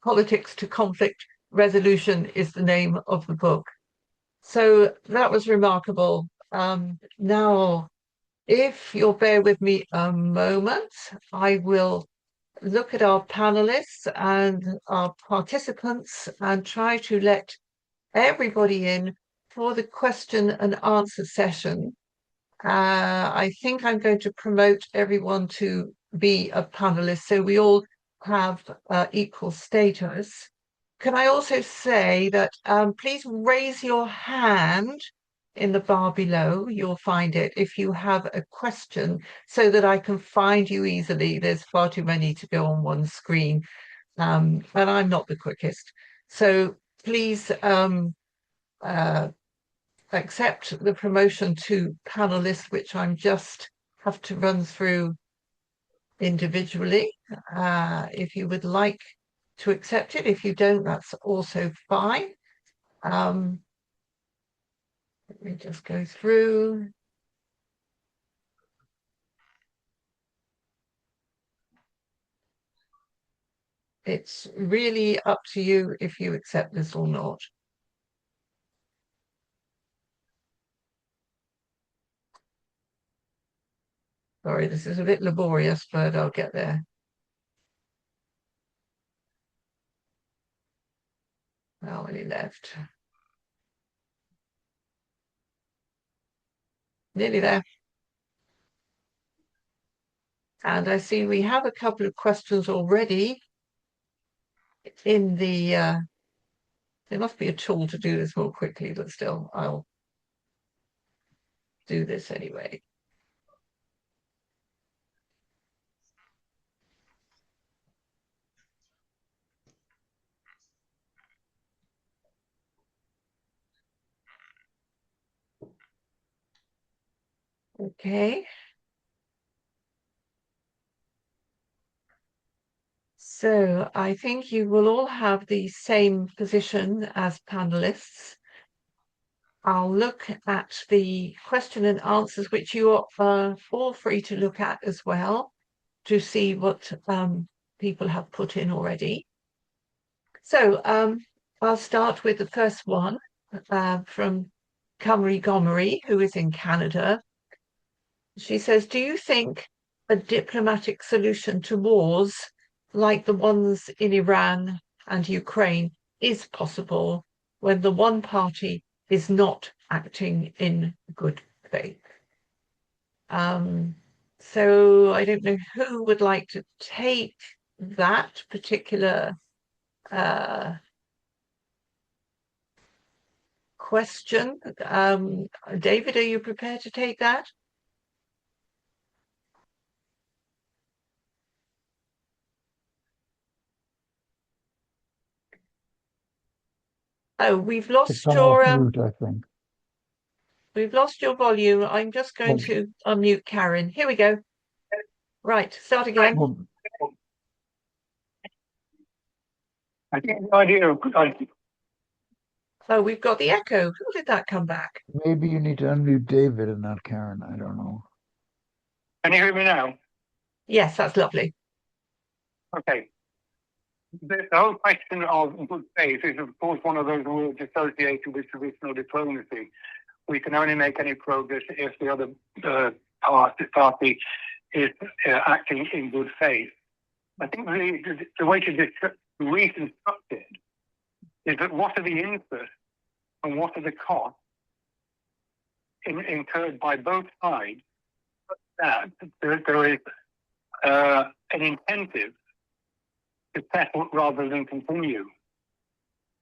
Politics to Conflict Resolution is the name of the book. So that was remarkable. Now, if you'll bear with me a moment, I will look at our panelists and our participants and try to let everybody in for the question and answer session. I think I'm going to promote everyone to be a panelist, so we all have equal status. Can I also say that please raise your hand in the bar below. You'll find it if you have a question, so that I can find you easily. There's far too many to go on one screen, and I'm not the quickest. So please accept the promotion to panelist, which I'm just have to run through individually. If you would like to accept it, if you don't, that's also fine. Let me just go through. It's really up to you if you accept this or not. Sorry, this is a bit laborious, but I'll get there. How many left? Nearly there. And I see we have a couple of questions already in the, there must be a tool to do this more quickly, but still, I'll do this anyway. Okay. So I think you will all have the same position as panelists. I'll look at the question and answers, which you are all free to look at as well, to see what people have put in already. So I'll start with the first one from Cymru Gomery, who is in Canada. She says, do you think a diplomatic solution to wars like the ones in Iran and Ukraine is possible when the one party is not acting in good faith? So I don't know who would like to take that particular question. David, are you prepared to take that? Oh, we've lost It's on your off mute, I think. we've lost your volume. I'm just going to unmute Karin. Here we go. Right, start again. Well, I think the idea of Oh, we've got the echo. How did that come back? maybe you need to unmute David and not Karen. I don't know. can you hear me now? Yes, that's lovely. Okay. The whole question of good faith is, of course, one of those words associated with traditional diplomacy. We can only make any progress if the other party is acting in good faith. I think the way to reconstruct it is that what are the interests and what are the costs incurred by both sides, that there is an incentive to settle rather than continue.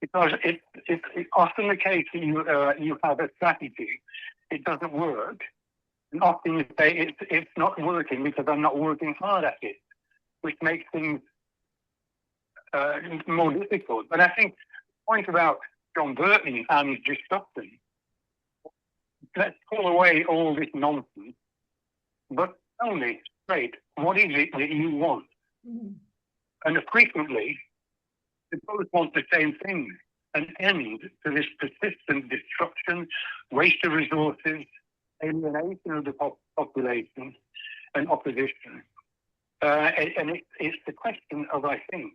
Because it's often the case that you have a strategy, it doesn't work, and often you say it's not working because I'm not working hard at it, which makes things more difficult. But I think the point about John Burton and discussion, let's pull away all this nonsense, but only straight, what is it that you want? And frequently, they both want the same thing, an end to this persistent destruction, waste of resources, alienation of the population, and opposition. And it's the question of, I think,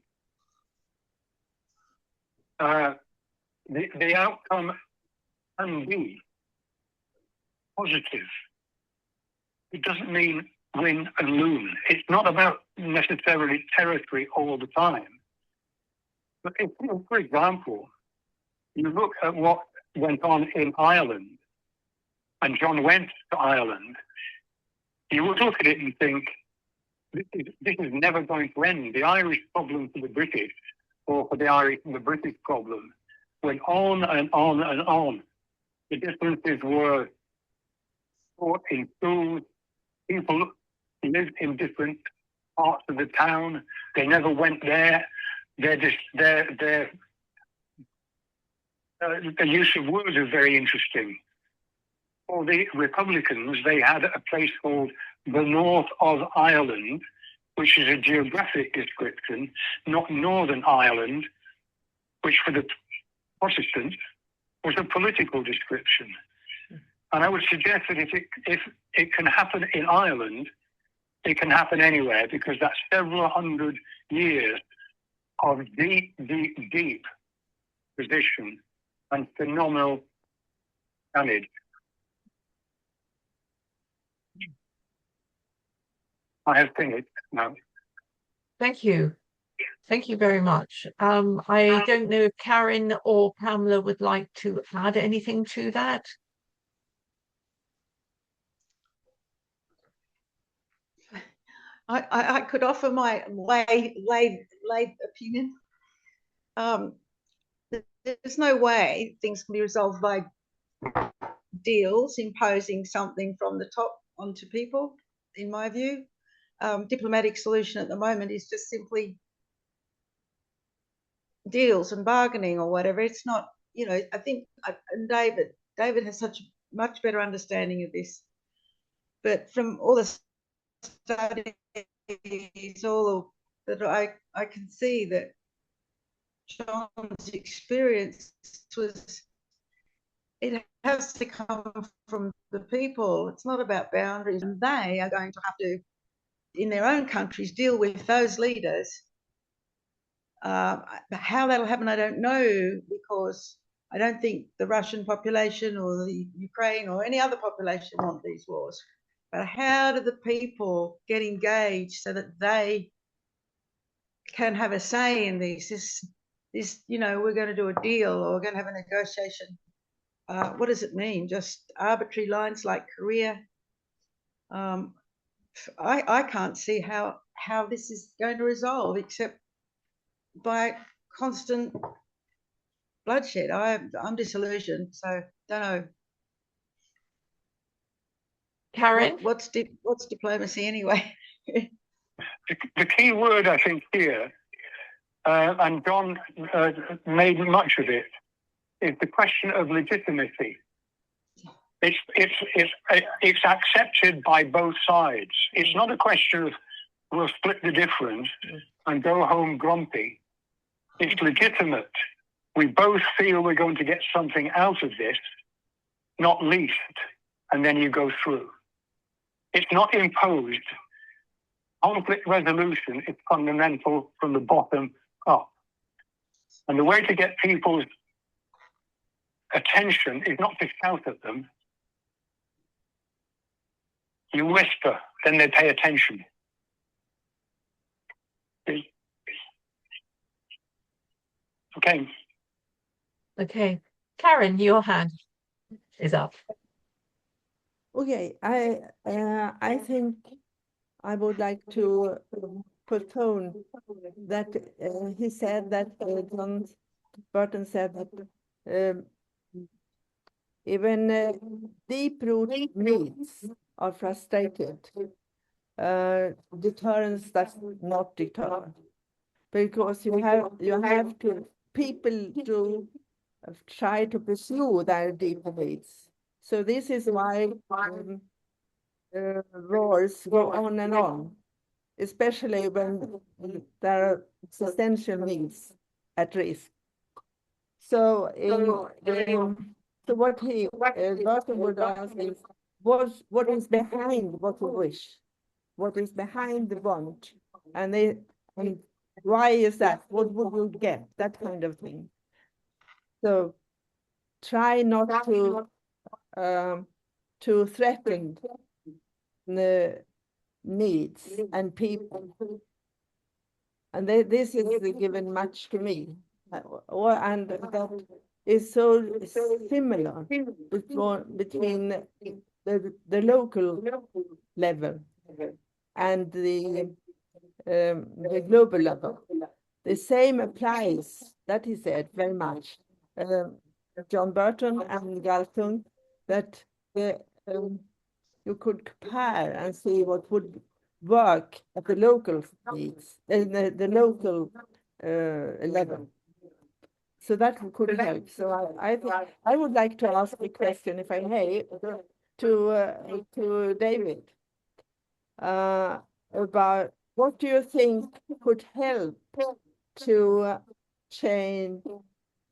the outcome can be positive. It doesn't mean win and lose. It's not about necessarily territory all the time. But if, for example, you look at what went on in Ireland, and John went to Ireland, you would look at it and think, this is never going to end. The Irish problem for the British, or for the Irish and the British problem, went on and on and on. The differences were taught in schools. People lived in different parts of the town. They never went there. The use of words is very interesting. For the Republicans, they had a place called the North of Ireland, which is a geographic description, not Northern Ireland, which for the Protestants was a political description. And I would suggest that if it can happen in Ireland, it can happen anywhere, because that's several hundred years of deep, deep, deep position and phenomenal damage. I have finished now. Thank you. Thank you very much. I don't know if Karin or Pamela would like to add anything to that. I could offer my lay opinion. There's no way things can be resolved by deals, imposing something from the top onto people, in my view. Diplomatic solution at the moment is just simply deals and bargaining or whatever. It's not, you know, I think, and David has such a much better understanding of this. But from all the studies, all that I can see that John's experience was, it has to come from the people. It's not about boundaries, and they are going to have to, in their own countries, deal with those leaders. How that'll happen, I don't know, because I don't think the Russian population or the Ukraine or any other population want these wars. But how do the people get engaged so that they can have a say in this, you know, we're going to do a deal or we're going to have a negotiation. What does it mean? Just arbitrary lines like Korea? I can't see how this is going to resolve except by constant bloodshed. I'm disillusioned, so don't know. Karin? What's diplomacy anyway? The key word, I think, here, and John made much of it, is the question of legitimacy. It's accepted by both sides. It's not a question of we'll split the difference and go home grumpy. It's legitimate. We both feel we're going to get something out of this, not least, and then you go through. It's not imposed. Conflict resolution is fundamental from the bottom up. And the way to get people's attention is not to shout at them. You whisper, then they pay attention. Okay. Okay. Karin, your hand is up. Okay, I think I would like to postpone that he said that John Burton said that even deep-rooted needs are frustrated. Deterrence does not deter, because you have to people to try to pursue their deep needs. So this is why wars go on and on, especially when there are existential needs at risk. So, so what Burton would ask is, what is behind what you wish? What is behind the want? And why is that? What would you get? That kind of thing. So try not to threaten the needs and people. And this is given much to me. And that is so similar between the local level and the global level. The same applies, that he said very much. John Burton and Galtung, that you could compare and see what would work at the local needs, the local level. So that could help. So I think I would like to ask a question, if I may, to David, about what do you think could help to change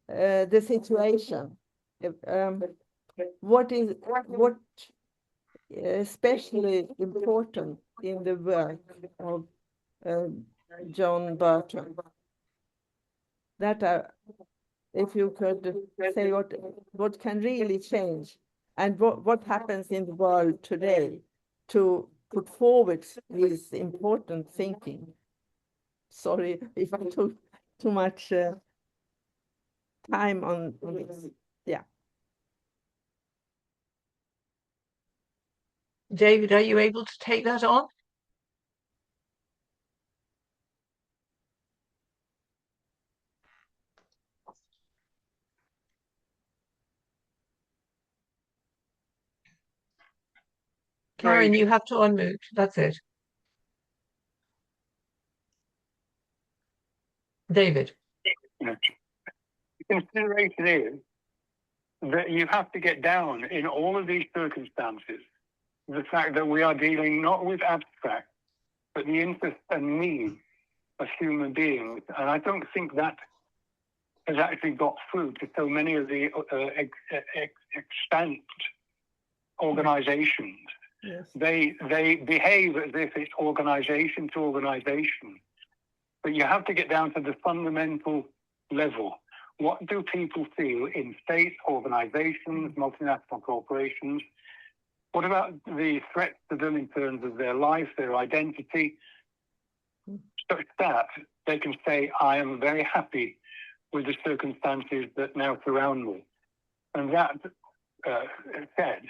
the situation? What especially important in the work of John Burton? That if you could say what can really change, and what happens in the world today to put forward this important thinking. Sorry if I took too much time on this. Yeah. David, are you able to take that on? Karin, you have to unmute. That's it. David. The consideration is that you have to get down in all of these circumstances the fact that we are dealing not with abstract, but the interests and needs of human beings. And I don't think that has actually got through to so many of the extant organizations. Yes. They behave as if it's organization to organization. But you have to get down to the fundamental level. What do people feel in state organizations, multinational corporations? What about the threats to them in terms of their life, their identity? Such that they can say, I am very happy with the circumstances that now surround me. And that said,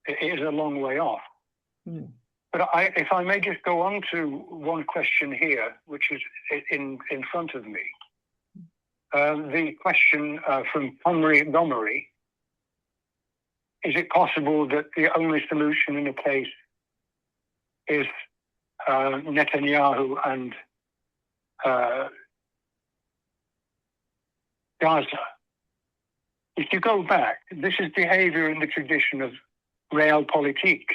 it is a long way off. Mm. But if I may just go on to one question here, which is in front of me. The question from Montgomery, is it possible that the only solution in a case is Netanyahu and Gaza? if you go back, this is behavior in the tradition of realpolitik.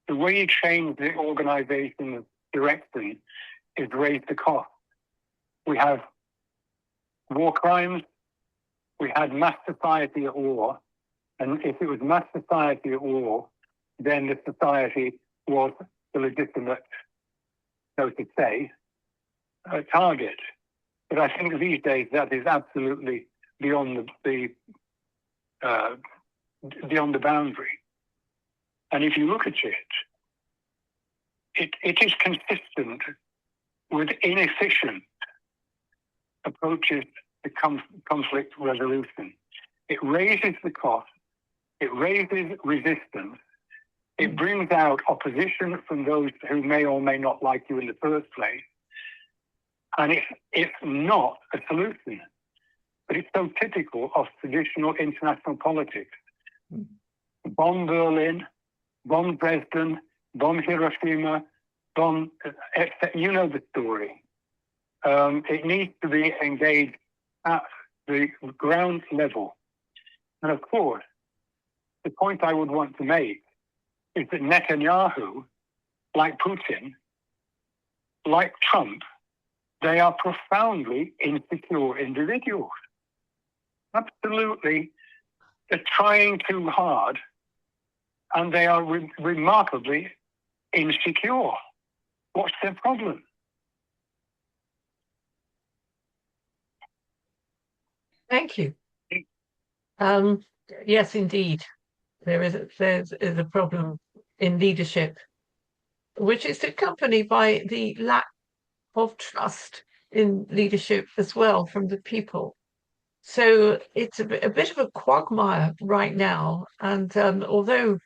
The way you change the organization's direction is raise the cost. We have war crimes, we had mass society at war, and if it was mass society at war, then the society was the legitimate, so to say, target. But I think these days that is absolutely beyond the boundary. And if you look at it is consistent with inefficient approaches to conflict resolution. It raises the cost, it raises resistance, it brings out opposition from those who may or may not like you in the first place, and it's not a solution. But it's so typical of traditional international politics. Bomb Berlin, bomb Dresden, bomb Hiroshima, bomb, you know the story. It needs to be engaged at the ground level. And of course, the point I would want to make is that Netanyahu, like Putin, like Trump, they are profoundly insecure individuals. Absolutely, they're trying too hard, and they are remarkably insecure. What's their problem? Thank you. Yes, indeed, there's a problem in leadership, which is accompanied by the lack of trust in leadership as well from the people. So it's a bit of a quagmire right now. And although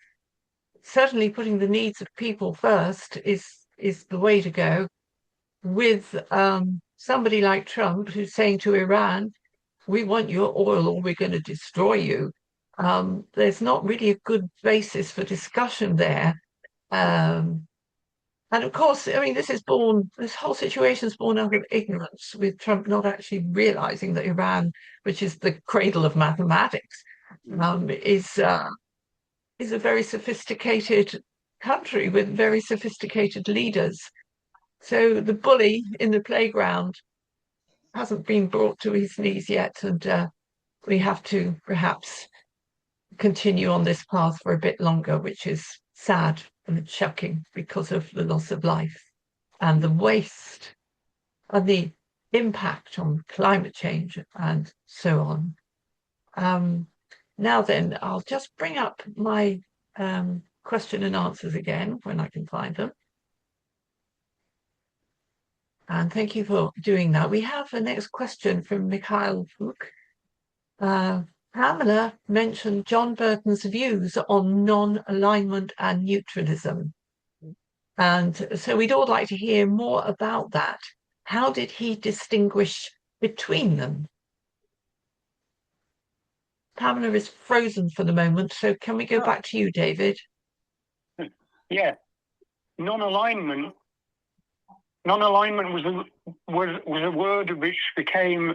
certainly putting the needs of people first is the way to go, with somebody like Trump who's saying to Iran, we want your oil or we're going to destroy you. There's not really a good basis for discussion there. And of course, I mean, this whole situation is born out of ignorance, with Trump not actually realizing that Iran, which is the cradle of mathematics, is a very sophisticated country with very sophisticated leaders. So the bully in the playground hasn't been brought to his knees yet, and we have to perhaps continue on this path for a bit longer, which is sad and shocking because of the loss of life and the waste and the impact on climate change and so on. Now then, I'll just bring up my question and answers again when I can find them. And thank you for doing that. We have the next question from Mikhail Fuk. Pamela mentioned John Burton's views on non-alignment and neutralism. And so we'd all like to hear more about that. How did he distinguish between them? Pamela is frozen for the moment, so can we go back to you, David? Yeah, non-alignment was a word which became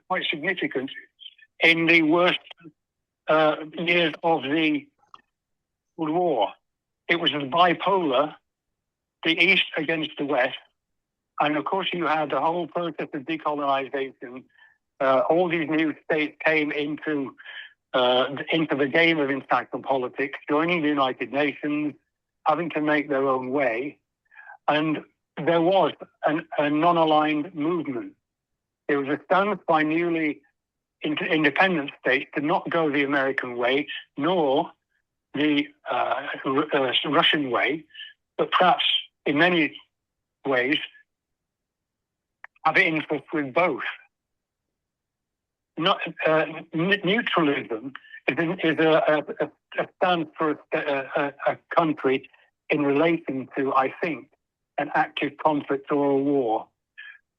quite significant in the worst years of the World War. It was bipolar, the East against the West, and of course you had the whole process of decolonization. All these new states came into the game of international politics, joining the United Nations, having to make their own way, and there was a non-aligned movement. There was a stance by newly independent states to not go the American way, nor the Russian way, but perhaps in many ways have interest with both. Neutralism is a stance for a country in relation to, I think, an active conflict or a war,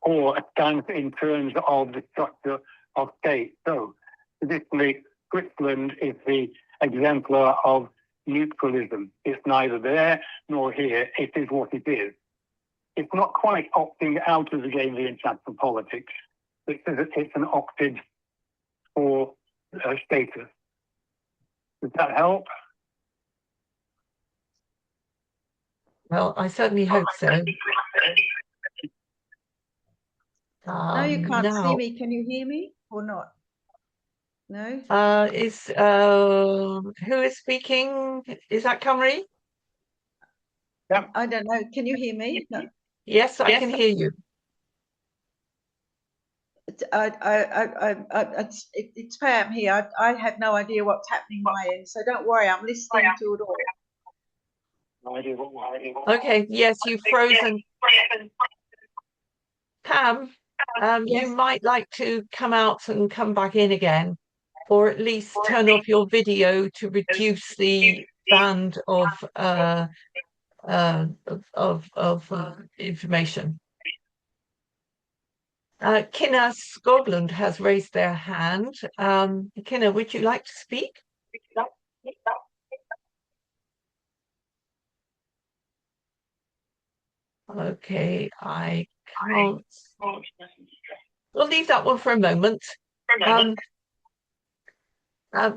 or a stance in terms of the structure of state. So, traditionally, Switzerland is the exemplar of neutralism. It's neither there nor here. It is what it is. It's not quite opting out of the game of the international politics. It's an opted for status. Does that help? Well, I certainly hope so. No, you can't see Now, me. Can you hear me or not? No? who is speaking? Is that Karin? I don't know. Can you hear me? No. Yes, I can hear you. It's Pam here. I have no idea what's happening my end, so don't worry. I'm listening to it all. No idea what. Okay, yes, you've frozen. Pam, Yes. you might like to come out and come back in again, or at least turn off your video to reduce the band of information. Kinna Skoglund has raised their hand. Kinna, would you like to speak? Okay, I can't. We'll leave that one for a moment.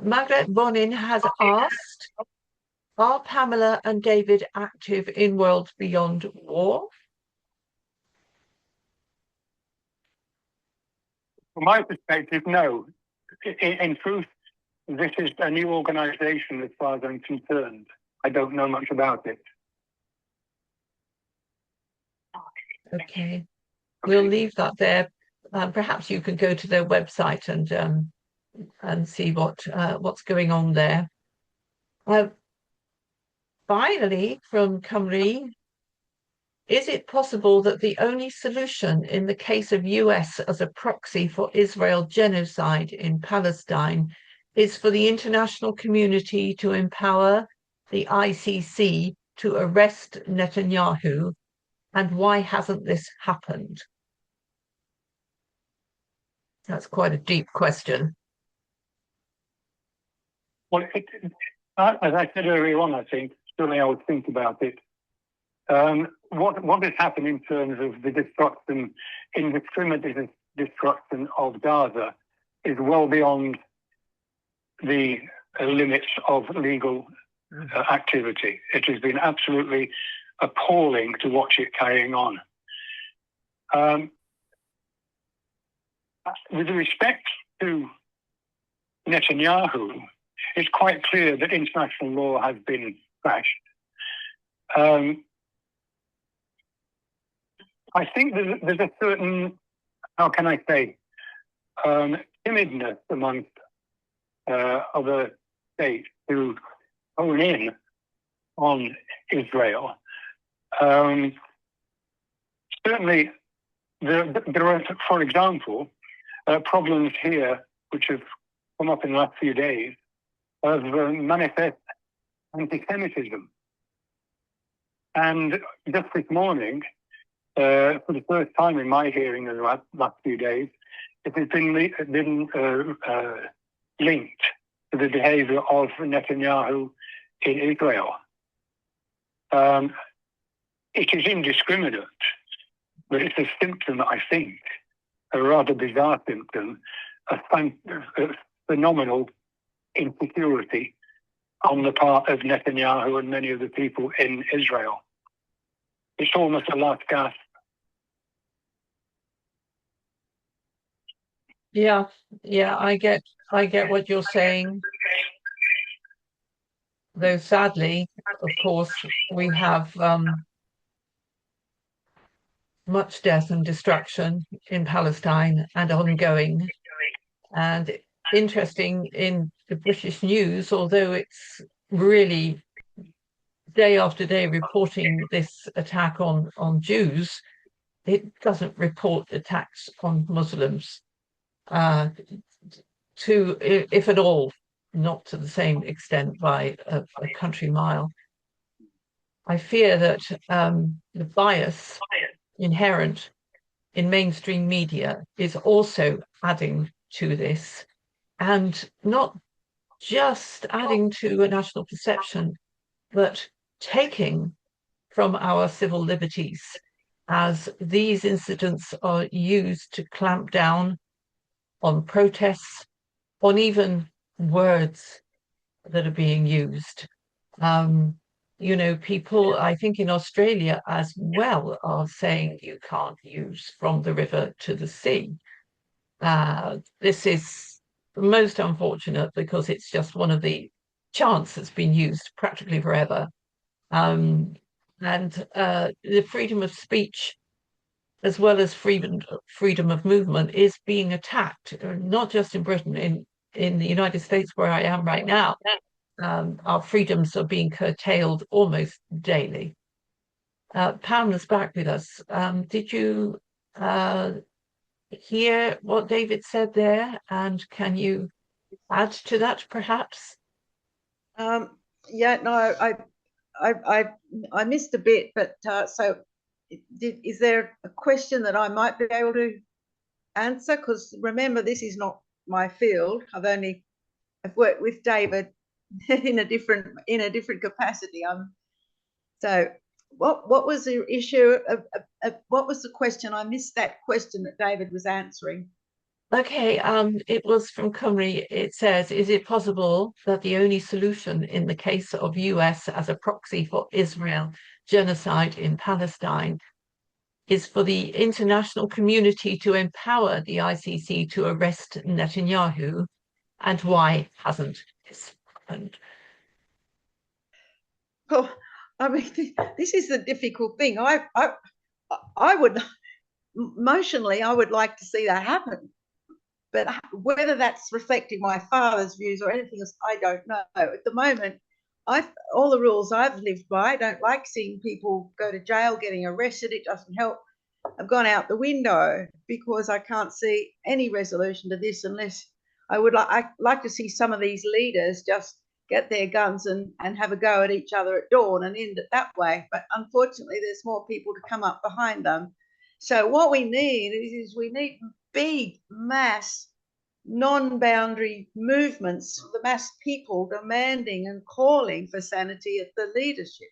Margaret Bonin has asked, are Pamela and David active in Worlds Beyond War? From my perspective, no. In truth, this is a new organisation as far as I'm concerned. I don't know much about it. Okay, we'll leave that there. Perhaps you could go to their website and see what's going on there. Finally, from Karin, is it possible that the only solution in the case of US as a proxy for Israel genocide in Palestine is for the international community to empower the ICC to arrest Netanyahu? And why hasn't this happened? That's quite a deep question. Well, as I said earlier on, I think, certainly I would think about it. What has happened in terms of the destruction, indiscriminate destruction of Gaza is well beyond the limits of legal activity. It has been absolutely appalling to watch it carrying on. With respect to Netanyahu, it's quite clear that international law has been crashed. I think there's a certain, how can I say, timidness amongst other states who hone in on Israel. Certainly, there are, for example, problems here which have come up in the last few days of manifest anti-Semitism. And just this morning, for the first time in my hearing in the last few days, it has been linked to the behavior of Netanyahu in Israel. It is indiscriminate, but it's a symptom, I think, a rather bizarre symptom, of phenomenal insecurity on the part of Netanyahu and many of the people in Israel. It's almost a last gasp. Yeah, I get what you're saying. Though sadly, of course, we have much death and destruction in Palestine and ongoing. And interesting in the British news, although it's really day after day reporting this attack on Jews, it doesn't report attacks on Muslims, to, if at all, not to the same extent by a country mile. I fear that the bias inherent in mainstream media is also adding to this, and not just adding to a national perception, but taking from our civil liberties as these incidents are used to clamp down on protests, on even words that are being used. You know, people, I think in Australia as well, are saying you can't use from the river to the sea. This is most unfortunate because it's just one of the chants that's been used practically forever. And the freedom of speech, as well as freedom of movement, is being attacked, not just in Britain, in the United States, where I am right now. Our freedoms are being curtailed almost daily. Pamela's back with us. Did you hear what David said there? And can you add to that, perhaps? Yeah, no, I missed a bit, but so is there a question that I might be able to answer? Because remember, this is not my field. I've worked with David in a different capacity. So what was the issue of what was the question? I missed that question that David was answering. Okay, it was from Cymru. It says, is it possible that the only solution in the case of US as a proxy for Israel genocide in Palestine is for the international community to empower the ICC to arrest Netanyahu? And why hasn't this happened? Well, I mean, this is the difficult thing. I would, emotionally, I would like to see that happen. But whether that's reflecting my father's views or anything else, I don't know. At the moment, all the rules I've lived by, I don't like seeing people go to jail, getting arrested. It doesn't help. I've gone out the window because I can't see any resolution to this unless I'd like to see some of these leaders just get their guns and have a go at each other at dawn and end it that way. But unfortunately, there's more people to come up behind them. So what we need is we need big mass non-boundary movements, the mass people demanding and calling for sanity at the leadership.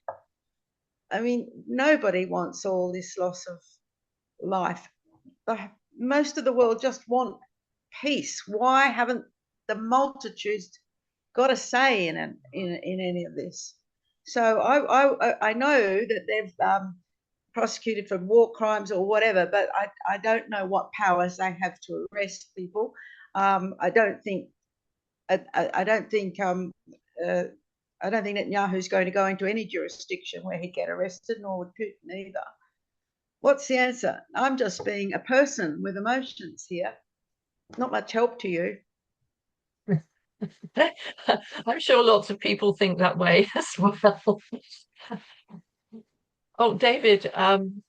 I mean, nobody wants all this loss of life. Most of the world just want peace. Why haven't the multitudes got a say in any of this? So I know that they've prosecuted for war crimes or whatever, but I don't know what powers they have to arrest people. I don't think Netanyahu's going to go into any jurisdiction where he'd get arrested, nor would Putin either. What's the answer? I'm just being a person with emotions here. Not much help to you. I'm sure lots of people think that way as well. Oh, David,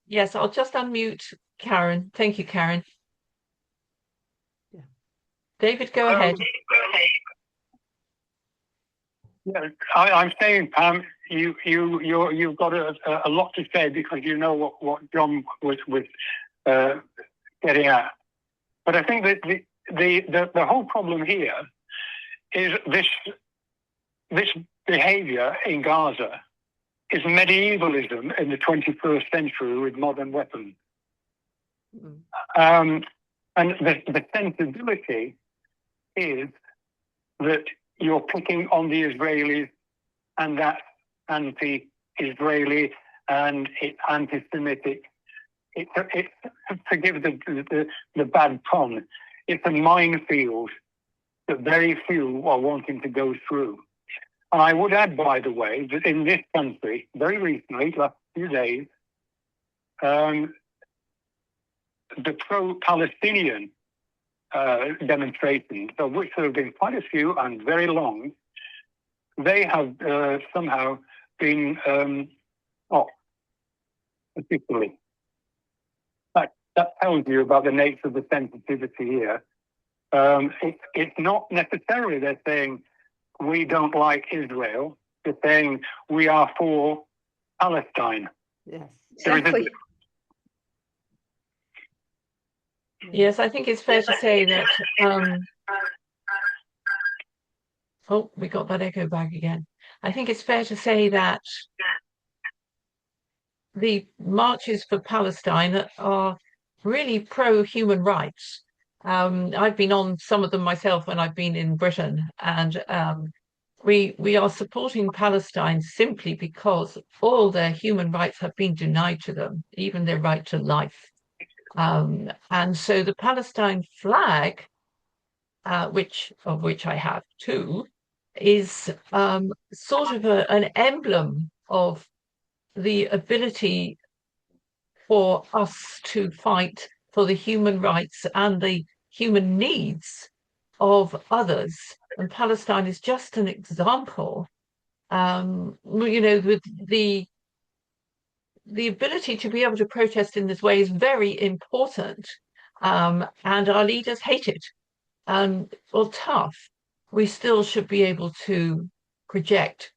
yes, I'll just unmute Karin. Thank you, Karin. Yeah. David, go ahead. Yeah, I'm saying, Pam, you've got a lot to say because you know what John was getting at. But I think that the whole problem here is this behaviour in Gaza is medievalism in the 21st century with modern weapons. And the sensibility is that you're picking on the Israelis, and that's anti-Israeli and it's anti-Semitic. It's forgive the bad pun, it's a minefield that very few are wanting to go through. And I would add, by the way, that in this country, very recently, last few days, the pro-Palestinian demonstrations, of which there have been quite a few and very long, they have somehow been particularly. That tells you about the nature of the sensitivity here. It's not necessarily they're saying we don't like Israel. They're saying we are for Palestine. Yes. Exactly. Yes, I think it's fair to say that. Oh, we got that echo back again. I think it's fair to say that the marches for Palestine are really pro-human rights. I've been on some of them myself when I've been in Britain, and we are supporting Palestine simply because all their human rights have been denied to them, even their right to life. And so the Palestine flag, of which I have two, is sort of an emblem of the ability for us to fight for the human rights and the human needs of others. And Palestine is just an example. With the ability to be able to protest in this way is very important. And our leaders hate it. Well, tough. We still should be able to project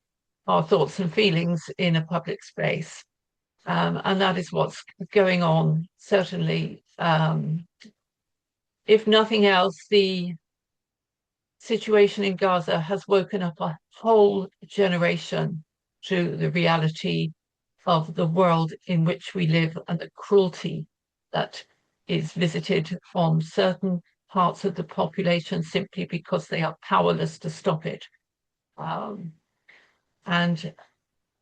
our thoughts and feelings in a public space. And that is what's going on, certainly. If nothing else, the situation in Gaza has woken up a whole generation to the reality of the world in which we live and the cruelty that is visited on certain parts of the population simply because they are powerless to stop it. And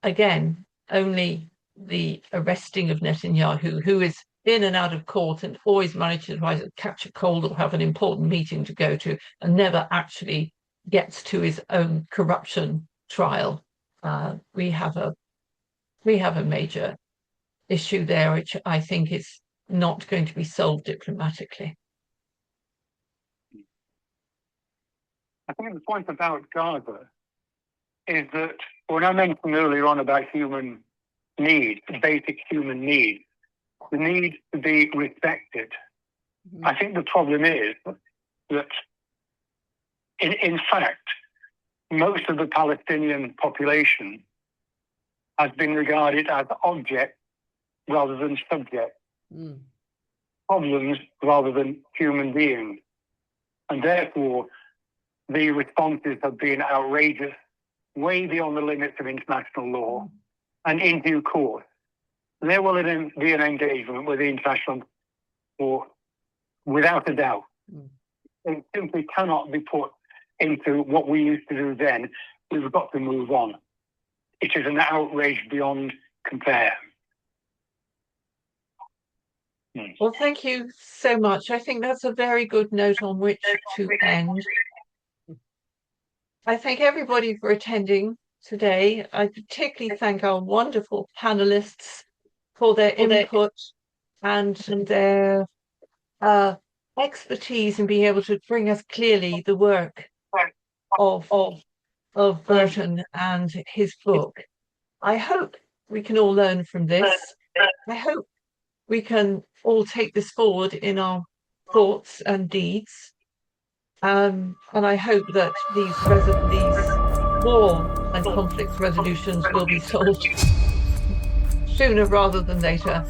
again, only the arresting of Netanyahu, who is in and out of court and always manages to catch a cold or have an important meeting to go to and never actually gets to his own corruption trial. We have a major issue there, which I think is not going to be solved diplomatically. I think the point about Gaza is that when I mentioned earlier on about human needs, basic human needs, the need to be respected. I think the problem is that, in fact, most of the Palestinian population has been regarded as object rather than subject, problems rather than human beings. And therefore, the responses have been outrageous, way beyond the limits of international law, and in due course. There will be an engagement with the international law, without a doubt. It simply cannot be put into what we used to do then. We've got to move on. It is an outrage beyond compare. Well, thank you so much. I think that's a very good note on which to end. I thank everybody for attending today. I particularly thank our wonderful panelists for their input and their expertise in being able to bring us clearly the work of Burton and his book. I hope we can all learn from this. I hope we can all take this forward in our thoughts and deeds. And I hope that these war and conflict resolutions will be solved sooner rather than later.